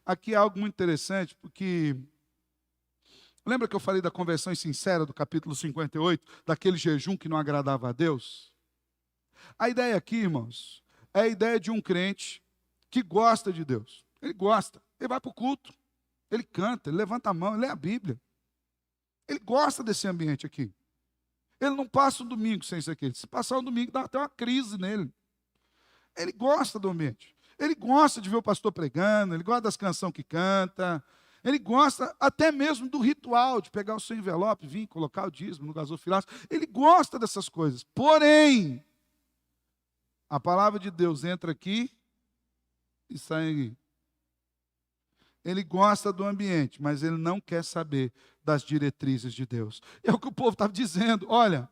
Aqui é algo muito interessante, porque lembra que eu falei da conversão insincera do capítulo 58, daquele jejum que não agradava a Deus? A ideia aqui, irmãos, é a ideia de um crente que gosta de Deus. Ele gosta, ele vai para o culto, ele canta, ele levanta a mão, ele lê a Bíblia. Ele gosta desse ambiente aqui. Ele não passa um domingo sem isso aqui. Se passar um domingo, dá até uma crise nele. Ele gosta do ambiente. Ele gosta de ver o pastor pregando, ele gosta das canções que canta. Ele gosta até mesmo do ritual de pegar o seu envelope, vir colocar o dízimo no gasofilaço. Ele gosta dessas coisas. Porém, a palavra de Deus entra aqui e sai aqui. Ele gosta do ambiente, mas ele não quer saber das diretrizes de Deus. É o que o povo estava dizendo. Olha,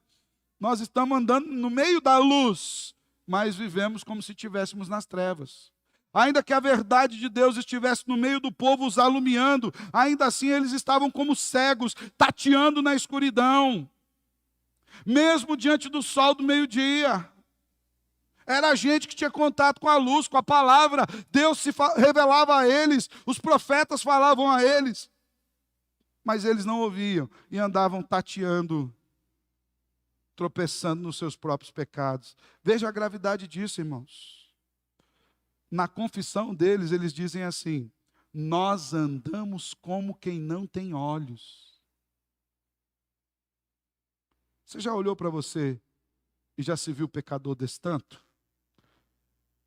nós estamos andando no meio da luz, mas vivemos como se estivéssemos nas trevas. Ainda que a verdade de Deus estivesse no meio do povo os alumiando, ainda assim eles estavam como cegos, tateando na escuridão. Mesmo diante do sol do meio-dia. Era gente que tinha contato com a luz, com a palavra. Deus se revelava a eles, os profetas falavam a eles. Mas eles não ouviam e andavam tateando, tropeçando nos seus próprios pecados. Veja a gravidade disso, irmãos. Na confissão deles, eles dizem assim: nós andamos como quem não tem olhos. Você já olhou para você e já se viu pecador desse tanto?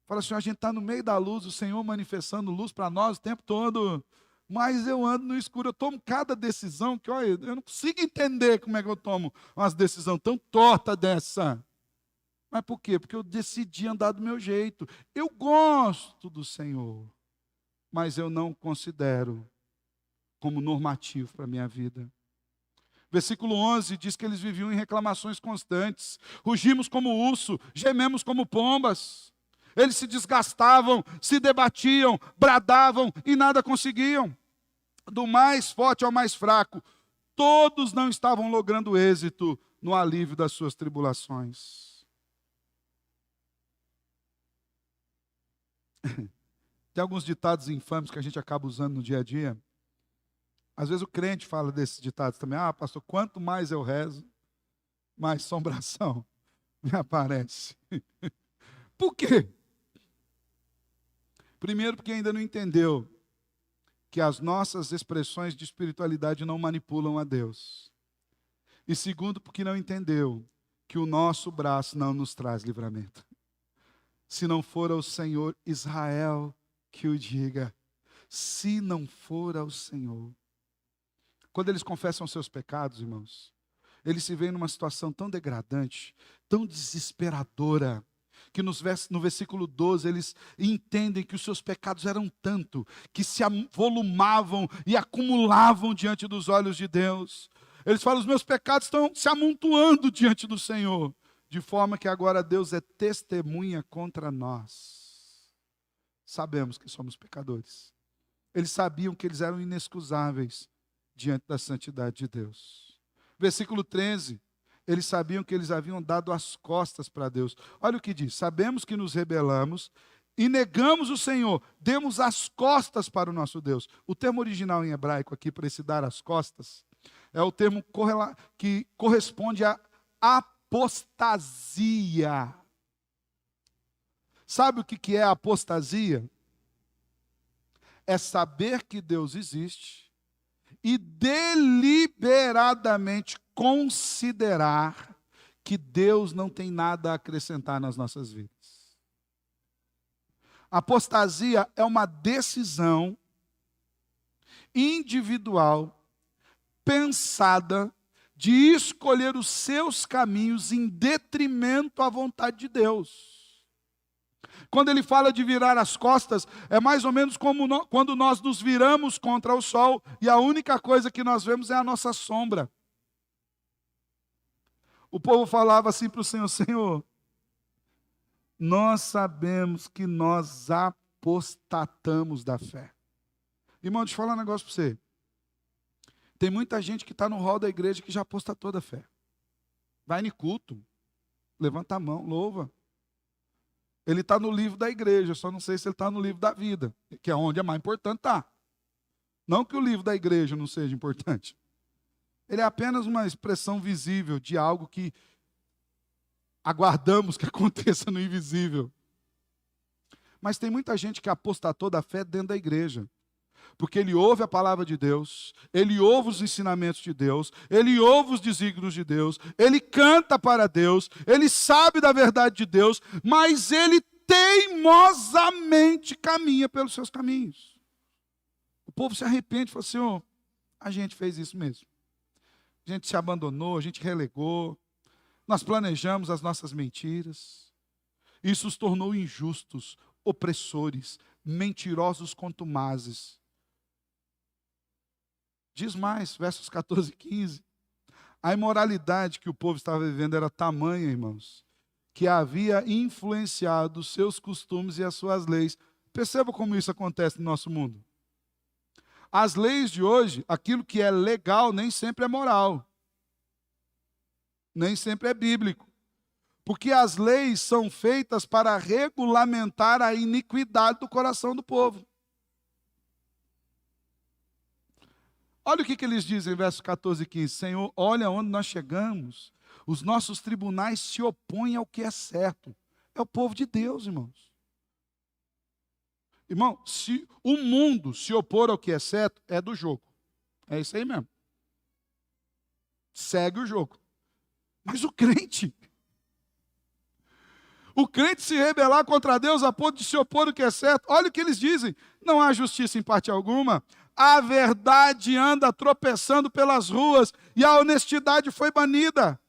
Fala assim: a gente está no meio da luz, o Senhor manifestando luz para nós o tempo todo. mais eu ando no escuro. Eu tomo cada decisão que, olha, eu não consigo entender como é que eu tomo umas decisões tão tortas dessa. Mas por quê? Porque eu decidi andar do meu jeito. Eu gosto do Senhor, mas eu não considero como normativo para a minha vida. Versículo 11 diz que eles viviam em reclamações constantes. Rugimos como urso, gememos como pombas. Eles se desgastavam, se debatiam, bradavam e nada conseguiam. Do mais forte ao mais fraco, todos não estavam logrando êxito no alívio das suas tribulações. Tem alguns ditados infames que a gente acaba usando no dia a dia. Às vezes o crente fala desses ditados também. Ah, pastor, quanto mais eu rezo, mais assombração me aparece. Por quê? Primeiro, porque ainda não entendeu que as nossas expressões de espiritualidade não manipulam a Deus. E segundo, porque não entendeu que o nosso braço não nos traz livramento. Se não for ao Senhor, Israel que o diga. Se não for ao Senhor. Quando eles confessam seus pecados, irmãos, eles se veem numa situação tão degradante, tão desesperadora, que no versículo 12 eles entendem que os seus pecados eram tanto, que se avolumavam e acumulavam diante dos olhos de Deus. Eles falam, os meus pecados estão se amontoando diante do Senhor, de forma que agora Deus é testemunha contra nós. Sabemos que somos pecadores. Eles sabiam que eles eram inexcusáveis diante da santidade de Deus. Versículo 13, eles sabiam que eles haviam dado as costas para Deus. Olha o que diz, sabemos que nos rebelamos e negamos o Senhor, demos as costas para o nosso Deus. O termo original em hebraico aqui para esse dar as costas, é o termo que corresponde a apostasia. Sabe o que é apostasia? É saber que Deus existe e deliberadamente considerar que Deus não tem nada a acrescentar nas nossas vidas. Apostasia é uma decisão individual, pensada, de escolher os seus caminhos em detrimento à vontade de Deus. Quando ele fala de virar as costas, é mais ou menos como quando nós nos viramos contra o sol e a única coisa que nós vemos é a nossa sombra. O povo falava assim para o Senhor, Senhor, nós sabemos que nós apostatamos da fé. Irmão, deixa eu falar um negócio para você. Tem muita gente que está no hall da igreja que já apostatou da fé. Vai no culto, levanta a mão, louva. Ele está no livro da igreja, só não sei se ele está no livro da vida, que é onde é mais importante estar. Não que o livro da igreja não seja importante. Ele é apenas uma expressão visível de algo que aguardamos que aconteça no invisível. Mas tem muita gente que apostatou da fé dentro da igreja. Porque ele ouve a palavra de Deus, ele ouve os ensinamentos de Deus, ele ouve os desígnios de Deus, ele canta para Deus, ele sabe da verdade de Deus, mas ele teimosamente caminha pelos seus caminhos. O povo se arrepende e fala, Senhor, a gente fez isso mesmo. A gente se abandonou, a gente relegou, nós planejamos as nossas mentiras. Isso os tornou injustos, opressores, mentirosos contumazes. Diz mais, versos 14 e 15. A imoralidade que o povo estava vivendo era tamanha, irmãos, que havia influenciado os seus costumes e as suas leis. Perceba como isso acontece no nosso mundo. As leis de hoje, aquilo que é legal nem sempre é moral. Nem sempre é bíblico. Porque as leis são feitas para regulamentar a iniquidade do coração do povo. Olha o que eles dizem em versos 14 e 15. Senhor, olha onde nós chegamos. Os nossos tribunais se opõem ao que é certo. É o povo de Deus, irmãos. Irmão, se o mundo se opor ao que é certo, é do jogo. É isso aí mesmo. Segue o jogo. Mas o crente se rebelar contra Deus a ponto de se opor ao que é certo, olha o que eles dizem. Não há justiça em parte alguma. a verdade anda tropeçando pelas ruas e a honestidade foi banida.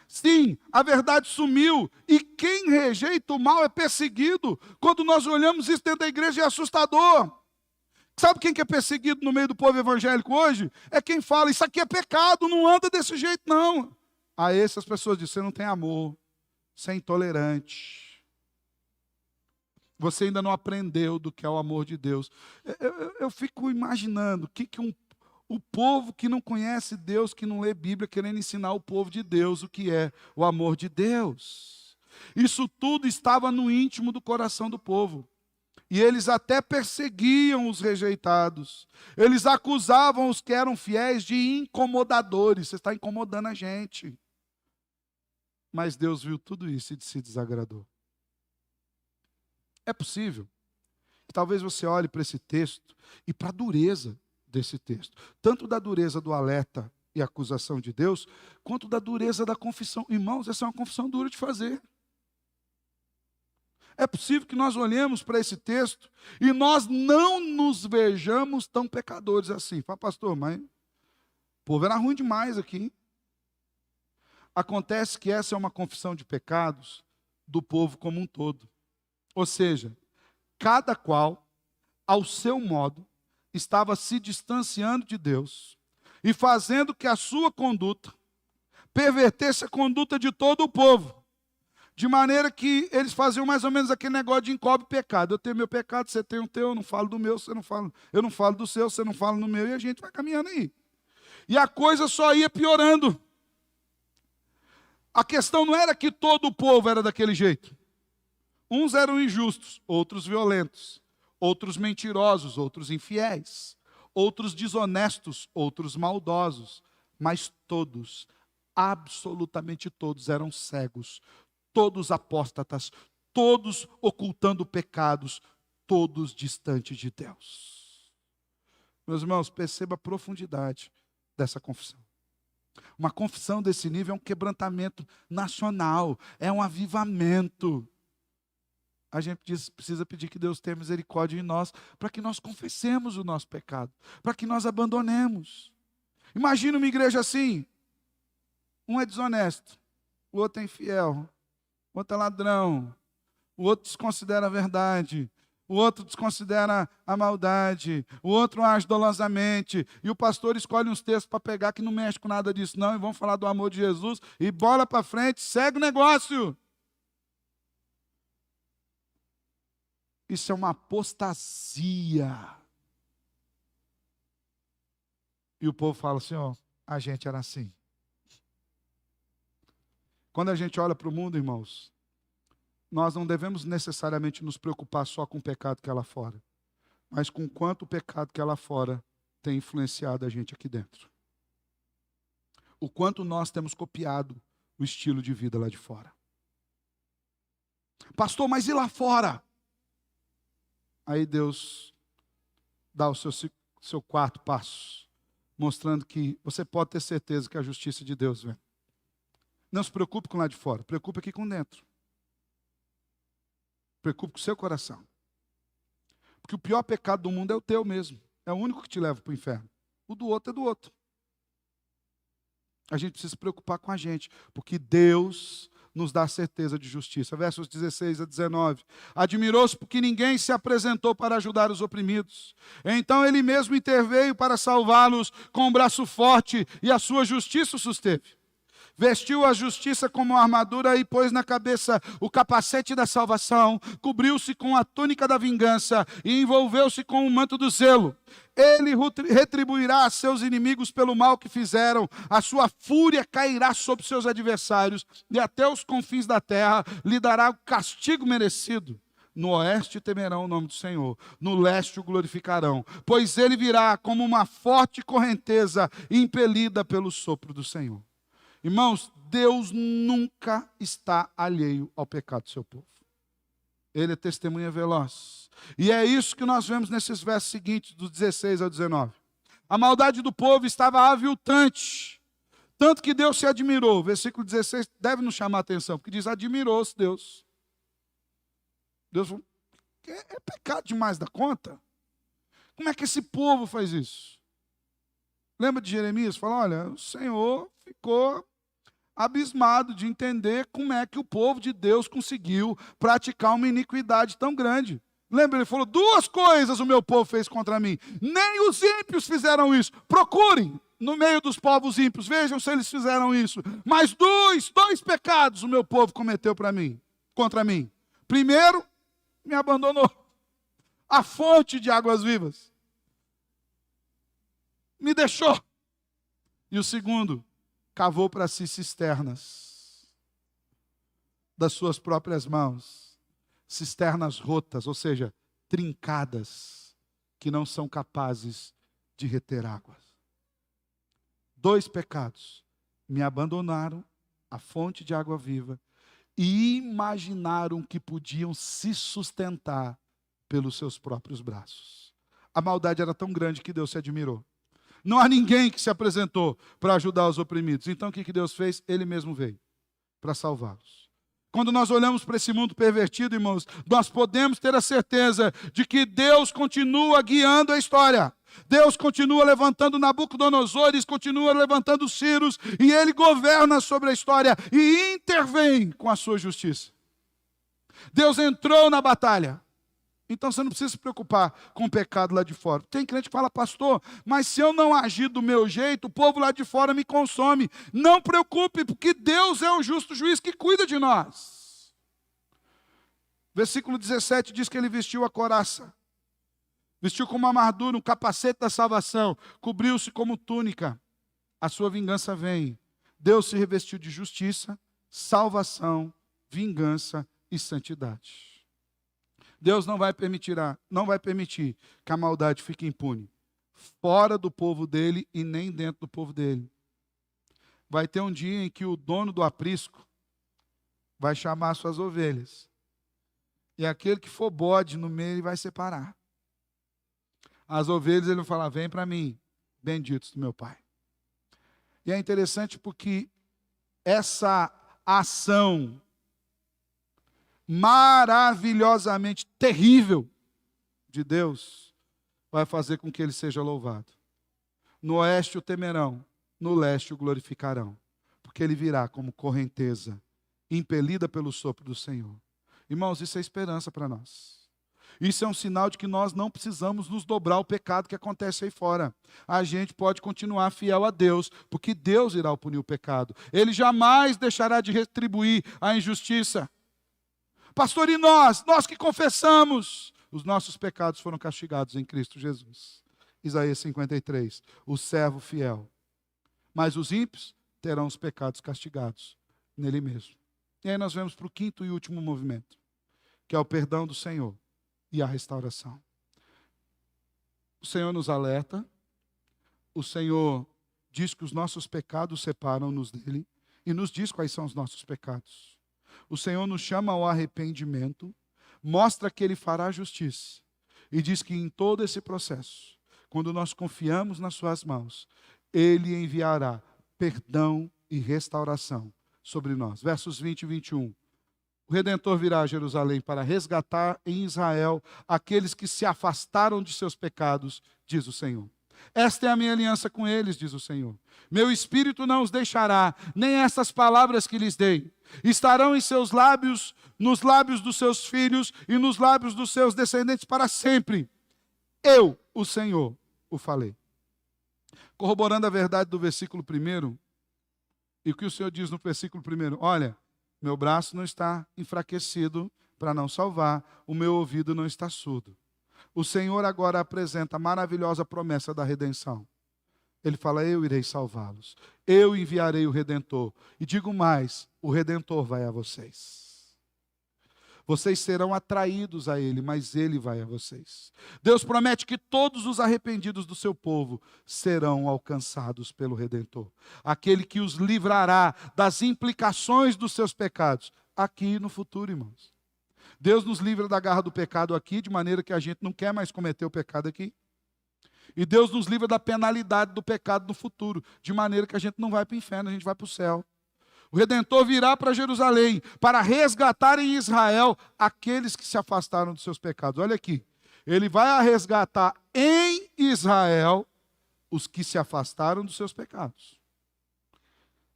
Sim, a verdade sumiu e quem rejeita o mal é perseguido. Quando nós olhamos isso dentro da igreja é assustador. Sabe quem que é perseguido no meio do povo evangélico hoje? É quem fala, isso aqui é pecado, não anda desse jeito não. A essas pessoas dizem, você não tem amor, você é intolerante. Você ainda não aprendeu do que é o amor de Deus. Eu fico imaginando o povo que não conhece Deus, que não lê Bíblia, querendo ensinar o povo de Deus o que é o amor de Deus. Isso tudo estava no íntimo do coração do povo. E eles até perseguiam os rejeitados. Eles acusavam os que eram fiéis de incomodadores. Você está incomodando a gente. Mas Deus viu tudo isso e se desagradou. É possível que talvez você olhe para esse texto e para a dureza desse texto. Tanto da dureza do alerta e acusação de Deus, quanto da dureza da confissão. Irmãos, essa é uma confissão dura de fazer. É possível que nós olhemos para esse texto e nós não nos vejamos tão pecadores assim. Fala, pastor, mas o povo era ruim demais aqui. Acontece que essa é uma confissão de pecados do povo como um todo. Ou seja, cada qual, ao seu modo, estava se distanciando de Deus e fazendo que a sua conduta pervertesse a conduta de todo o povo. De maneira que eles faziam mais ou menos aquele negócio de encobre pecado. Eu tenho meu pecado, você tem o teu, eu não falo do meu, você não fala, eu não falo do seu, você não fala no meu, e a gente vai caminhando aí. E a coisa só ia piorando. A questão não era que todo o povo era daquele jeito. Uns eram injustos, outros violentos, outros mentirosos, outros infiéis, outros desonestos, outros maldosos, mas todos, absolutamente todos eram cegos. Todos apóstatas, todos ocultando pecados, todos distantes de Deus. Meus irmãos, perceba a profundidade dessa confissão. Uma confissão desse nível é um quebrantamento nacional, é um avivamento. A gente precisa pedir que Deus tenha misericórdia em nós, para que nós confessemos o nosso pecado, para que nós abandonemos. Imagina uma igreja assim, um é desonesto, o outro é infiel, o outro é ladrão, o outro desconsidera a verdade, o outro desconsidera a maldade, o outro age dolosamente, e o pastor escolhe uns textos para pegar que não mexe com nada disso não, e vão falar do amor de Jesus, e bola para frente, segue o negócio. Isso é uma apostasia. E o povo fala assim, ó, a gente era assim. Quando a gente olha para o mundo, irmãos, nós não devemos necessariamente nos preocupar só com o pecado que é lá fora, mas com quanto o pecado que é lá fora tem influenciado a gente aqui dentro. O quanto nós temos copiado o estilo de vida lá de fora. Pastor, mas e lá fora? Aí Deus dá o seu quarto passo, mostrando que você pode ter certeza que a justiça de Deus vem. Não se preocupe com lá de fora, preocupe aqui com dentro. Preocupe com o seu coração. Porque o pior pecado do mundo é o teu mesmo. É o único que te leva para o inferno. O do outro é do outro. A gente precisa se preocupar com a gente, porque Deus nos dá certeza de justiça. Versos 16 a 19. Admirou-se porque ninguém se apresentou para ajudar os oprimidos. Então ele mesmo interveio para salvá-los com um braço forte e a sua justiça o susteve. Vestiu a justiça como armadura e pôs na cabeça o capacete da salvação, cobriu-se com a túnica da vingança e envolveu-se com o manto do zelo. Ele retribuirá a seus inimigos pelo mal que fizeram, a sua fúria cairá sobre seus adversários e até os confins da terra lhe dará o castigo merecido. No oeste temerão o nome do Senhor, no leste o glorificarão, pois ele virá como uma forte correnteza impelida pelo sopro do Senhor. Irmãos, Deus nunca está alheio ao pecado do seu povo. Ele é testemunha veloz. E é isso que nós vemos nesses versos seguintes, dos 16 ao 19. A maldade do povo estava aviltante, tanto que Deus se admirou. Versículo 16 deve nos chamar a atenção, porque diz, admirou-se Deus. Deus falou, é pecado demais da conta. Como é que esse povo faz isso? Lembra de Jeremias? Fala, olha, o Senhor ficou abismado de entender como é que o povo de Deus conseguiu praticar uma iniquidade tão grande. Lembra, ele falou, 2 coisas o meu povo fez contra mim. Nem os ímpios fizeram isso. Procurem no meio dos povos ímpios, vejam se eles fizeram isso. Mas dois pecados o meu povo cometeu contra mim. Primeiro, me abandonou. A fonte de águas vivas. Me deixou. E o segundo, cavou para si cisternas das suas próprias mãos. Cisternas rotas, ou seja, trincadas, que não são capazes de reter águas. 2 pecados. Me abandonaram a fonte de água viva e imaginaram que podiam se sustentar pelos seus próprios braços. A maldade era tão grande que Deus se admirou. Não há ninguém que se apresentou para ajudar os oprimidos. Então o que Deus fez? Ele mesmo veio para salvá-los. Quando nós olhamos para esse mundo pervertido, irmãos, nós podemos ter a certeza de que Deus continua guiando a história. Deus continua levantando Nabucodonosor, continua levantando Círios, e Ele governa sobre a história e intervém com a sua justiça. Deus entrou na batalha. Então você não precisa se preocupar com o pecado lá de fora. Tem crente que fala, pastor, mas se eu não agir do meu jeito, o povo lá de fora me consome. Não preocupe, porque Deus é o justo juiz que cuida de nós. Versículo 17 diz que ele vestiu a couraça. Vestiu como uma armadura, um capacete da salvação. Cobriu-se como túnica. A sua vingança vem. Deus se revestiu de justiça, salvação, vingança e santidade. Deus não vai permitir que a maldade fique impune, fora do povo dele e nem dentro do povo dele. Vai ter um dia em que o dono do aprisco vai chamar suas ovelhas, e aquele que for bode no meio ele vai separar. As ovelhas ele vai falar, vem para mim, benditos do meu Pai. E é interessante porque essa ação maravilhosamente terrível de Deus vai fazer com que ele seja louvado. No oeste o temerão, no leste o glorificarão, porque ele virá como correnteza, impelida pelo sopro do Senhor. Irmãos, isso é esperança para nós. Isso é um sinal de que nós não precisamos nos dobrar ao pecado que acontece aí fora. A gente pode continuar fiel a Deus, porque Deus irá punir o pecado. Ele jamais deixará de retribuir a injustiça. Pastor, e nós que confessamos, os nossos pecados foram castigados em Cristo Jesus. Isaías 53, o servo fiel. Mas os ímpios terão os pecados castigados nele mesmo. E aí nós vamos para o 5º e último movimento, que é o perdão do Senhor e a restauração. O Senhor nos alerta, o Senhor diz que os nossos pecados separam-nos dele e nos diz quais são os nossos pecados. O Senhor nos chama ao arrependimento, mostra que Ele fará justiça e diz que em todo esse processo, quando nós confiamos nas suas mãos, Ele enviará perdão e restauração sobre nós. Versos 20 e 21. O Redentor virá a Jerusalém para resgatar em Israel aqueles que se afastaram de seus pecados, diz o Senhor. Esta é a minha aliança com eles, diz o Senhor. Meu espírito não os deixará, nem essas palavras que lhes dei. Estarão em seus lábios, nos lábios dos seus filhos e nos lábios dos seus descendentes para sempre. Eu, o Senhor, o falei. Corroborando a verdade do versículo 1, e o que o Senhor diz no versículo 1, olha, meu braço não está enfraquecido para não salvar, o meu ouvido não está surdo. O Senhor agora apresenta a maravilhosa promessa da redenção. Ele fala, eu irei salvá-los. Eu enviarei o Redentor. E digo mais, o Redentor vai a vocês. Vocês serão atraídos a Ele, mas Ele vai a vocês. Deus promete que todos os arrependidos do seu povo serão alcançados pelo Redentor. Aquele que os livrará das implicações dos seus pecados. Aqui no futuro, irmãos. Deus nos livra da garra do pecado aqui, de maneira que a gente não quer mais cometer o pecado aqui. E Deus nos livra da penalidade do pecado no futuro, de maneira que a gente não vai para o inferno, a gente vai para o céu. O Redentor virá para Jerusalém, para resgatar em Israel aqueles que se afastaram dos seus pecados. Olha aqui, Ele vai resgatar em Israel os que se afastaram dos seus pecados.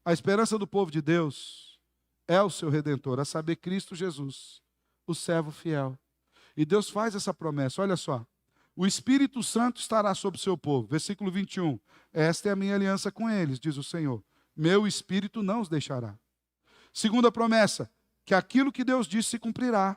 A esperança do povo de Deus é o seu Redentor, a saber, Cristo Jesus, o servo fiel. E Deus faz essa promessa, olha só. O Espírito Santo estará sobre o seu povo. Versículo 21. Esta é a minha aliança com eles, diz o Senhor. Meu Espírito não os deixará. Segunda promessa, que aquilo que Deus disse se cumprirá.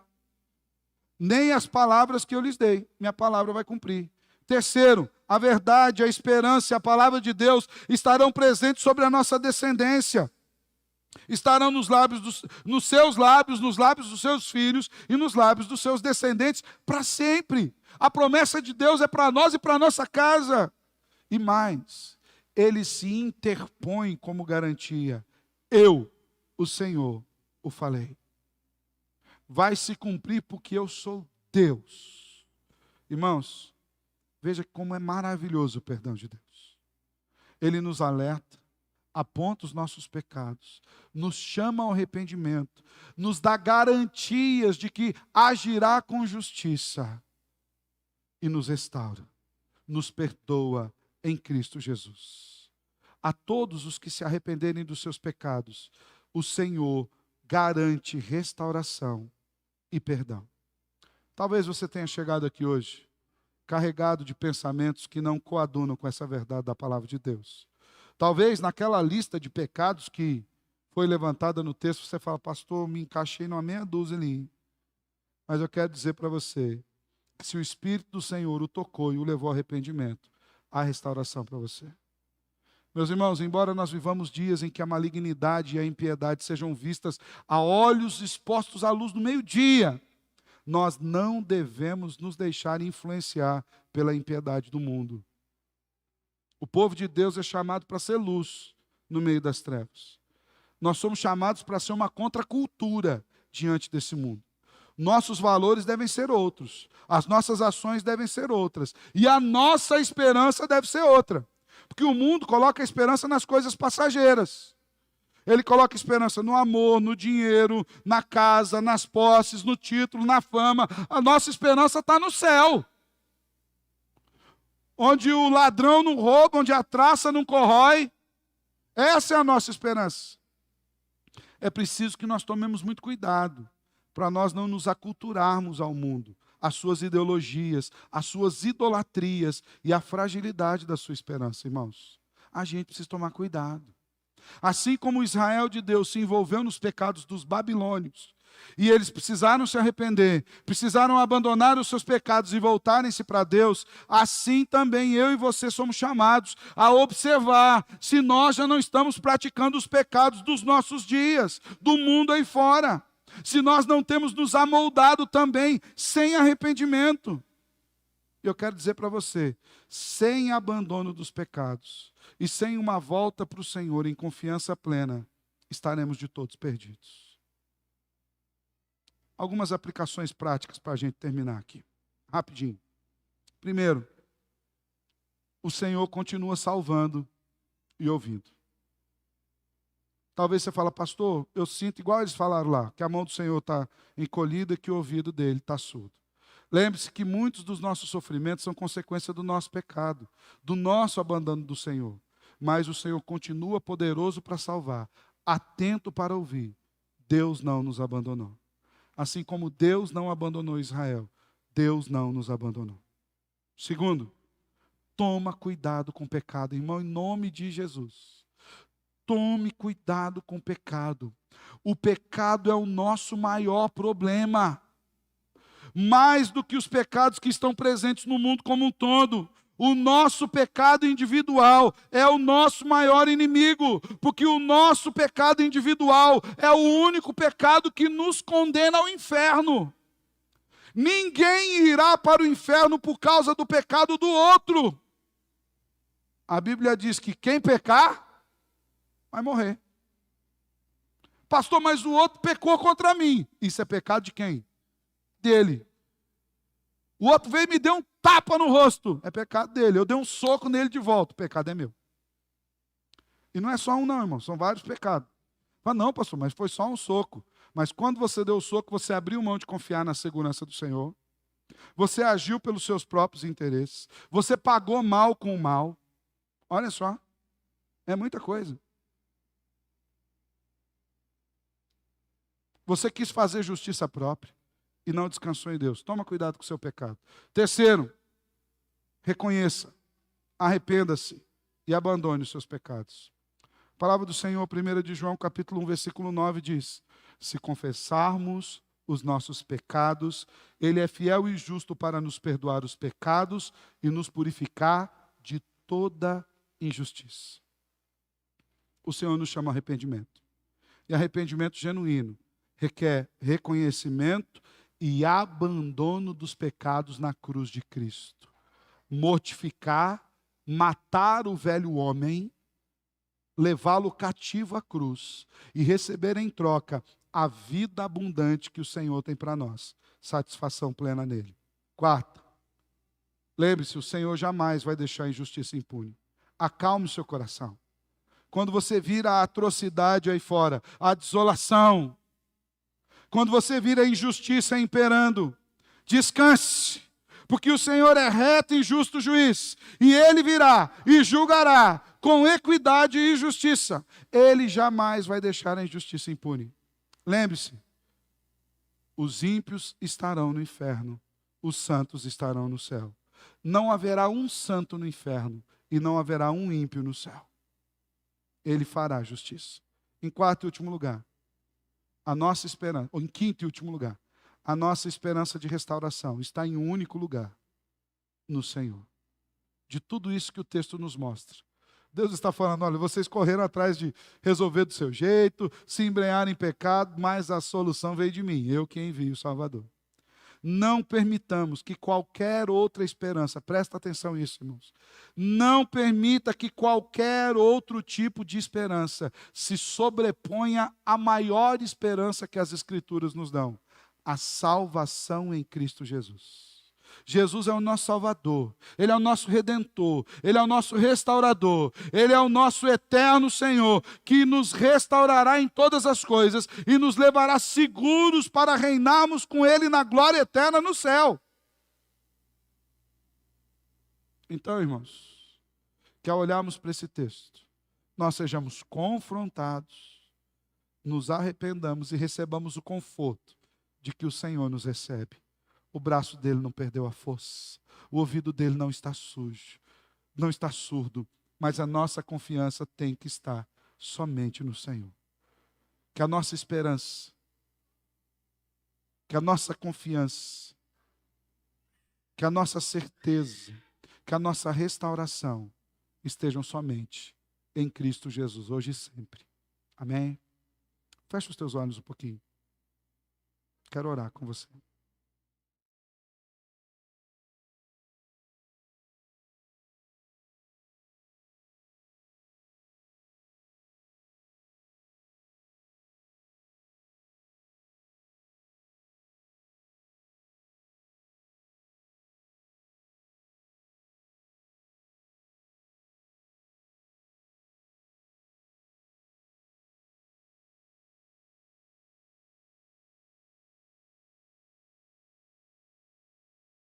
Nem as palavras que eu lhes dei, minha palavra vai cumprir. Terceiro, a verdade, a esperança e a palavra de Deus estarão presentes sobre a nossa descendência. Estarão nos seus lábios, nos lábios dos seus filhos e nos lábios dos seus descendentes para sempre. A promessa de Deus é para nós e para a nossa casa. E mais, ele se interpõe como garantia. Eu, o Senhor, o falei. Vai se cumprir porque eu sou Deus. Irmãos, veja como é maravilhoso o perdão de Deus. Ele nos alerta, aponta os nossos pecados, nos chama ao arrependimento, nos dá garantias de que agirá com justiça e nos restaura, nos perdoa em Cristo Jesus. A todos os que se arrependerem dos seus pecados, o Senhor garante restauração e perdão. Talvez você tenha chegado aqui hoje carregado de pensamentos que não coadunam com essa verdade da palavra de Deus. Talvez naquela lista de pecados que foi levantada no texto, você fala, pastor, me encaixei numa meia dúzia ali. Mas eu quero dizer para você, que se o Espírito do Senhor o tocou e o levou ao arrependimento, há restauração para você. Meus irmãos, embora nós vivamos dias em que a malignidade e a impiedade sejam vistas a olhos expostos à luz do meio-dia, nós não devemos nos deixar influenciar pela impiedade do mundo. O povo de Deus é chamado para ser luz no meio das trevas. Nós somos chamados para ser uma contracultura diante desse mundo. Nossos valores devem ser outros, as nossas ações devem ser outras, e a nossa esperança deve ser outra. Porque o mundo coloca a esperança nas coisas passageiras. Ele coloca esperança no amor, no dinheiro, na casa, nas posses, no título, na fama. A nossa esperança está no céu. Onde o ladrão não rouba, onde a traça não corrói. Essa é a nossa esperança. É preciso que nós tomemos muito cuidado para nós não nos aculturarmos ao mundo, às suas ideologias, às suas idolatrias e à fragilidade da sua esperança, irmãos. A gente precisa tomar cuidado. Assim como Israel de Deus se envolveu nos pecados dos babilônios, e eles precisaram se arrepender, precisaram abandonar os seus pecados e voltarem-se para Deus, assim também eu e você somos chamados a observar se nós já não estamos praticando os pecados dos nossos dias, do mundo aí fora. Se nós não temos nos amoldado também sem arrependimento. Eu quero dizer para você, sem abandono dos pecados e sem uma volta para o Senhor em confiança plena, estaremos de todos perdidos. Algumas aplicações práticas para a gente terminar aqui, rapidinho. Primeiro, o Senhor continua salvando e ouvindo. Talvez você fale, pastor, eu sinto igual eles falaram lá, que a mão do Senhor está encolhida e que o ouvido dele está surdo. Lembre-se que muitos dos nossos sofrimentos são consequência do nosso pecado, do nosso abandono do Senhor. Mas o Senhor continua poderoso para salvar, atento para ouvir. Deus não nos abandonou. Assim como Deus não abandonou Israel, Deus não nos abandonou. Segundo, toma cuidado com o pecado, irmão, em nome de Jesus. Tome cuidado com o pecado. O pecado é o nosso maior problema. Mais do que os pecados que estão presentes no mundo como um todo. O nosso pecado individual é o nosso maior inimigo, porque o nosso pecado individual é o único pecado que nos condena ao inferno. Ninguém irá para o inferno por causa do pecado do outro. A Bíblia diz que quem pecar vai morrer. Pastor, mas o outro pecou contra mim. Isso é pecado de quem? Dele. O outro veio e me deu um tapa no rosto. É pecado dele. Eu dei um soco nele de volta. O pecado é meu. E não é só um não, irmão. São vários pecados. Fala, não, pastor, mas foi só um soco. Mas quando você deu o soco, você abriu mão de confiar na segurança do Senhor. Você agiu pelos seus próprios interesses. Você pagou mal com o mal. Olha só, é muita coisa. Você quis fazer justiça própria e não descansou em Deus. Toma cuidado com o seu pecado. Terceiro, reconheça, arrependa-se e abandone os seus pecados. A palavra do Senhor, 1 de João, capítulo 1, versículo 9, diz: se confessarmos os nossos pecados, Ele é fiel e justo para nos perdoar os pecados e nos purificar de toda injustiça. O Senhor nos chama a arrependimento. E arrependimento genuíno requer reconhecimento e abandono dos pecados na cruz de Cristo. Mortificar, matar o velho homem, levá-lo cativo à cruz e receber em troca a vida abundante que o Senhor tem para nós. Satisfação plena nele. Quarta, lembre-se, o Senhor jamais vai deixar a injustiça impune. Acalme o seu coração. Quando você vira a atrocidade aí fora, a desolação, quando você vira a injustiça imperando, descanse, porque o Senhor é reto e justo juiz, e Ele virá e julgará com equidade e justiça. Ele jamais vai deixar a injustiça impune. Lembre-se, os ímpios estarão no inferno, os santos estarão no céu. Não haverá um santo no inferno e não haverá um ímpio no céu. Ele fará justiça. Em quarto e último lugar, a nossa esperança, ou em quinto e último lugar, a nossa esperança de restauração está em um único lugar, no Senhor. De tudo isso que o texto nos mostra. Deus está falando, olha, vocês correram atrás de resolver do seu jeito, se embrenharam em pecado, mas a solução veio de mim, eu que envio o Salvador. Não permitamos que qualquer outra esperança, presta atenção nisso, irmãos, não permita que qualquer outro tipo de esperança se sobreponha à maior esperança que as Escrituras nos dão, a salvação em Cristo Jesus. Jesus é o nosso Salvador, Ele é o nosso Redentor, Ele é o nosso restaurador, Ele é o nosso eterno Senhor, que nos restaurará em todas as coisas e nos levará seguros para reinarmos com Ele na glória eterna no céu. Então, irmãos, que ao olharmos para esse texto, nós sejamos confrontados, nos arrependamos e recebamos o conforto de que o Senhor nos recebe. O braço dele não perdeu a força, o ouvido dele não está sujo, não está surdo, mas a nossa confiança tem que estar somente no Senhor. Que a nossa esperança, que a nossa confiança, que a nossa certeza, que a nossa restauração estejam somente em Cristo Jesus, hoje e sempre. Amém? Feche os teus olhos um pouquinho. Quero orar com você.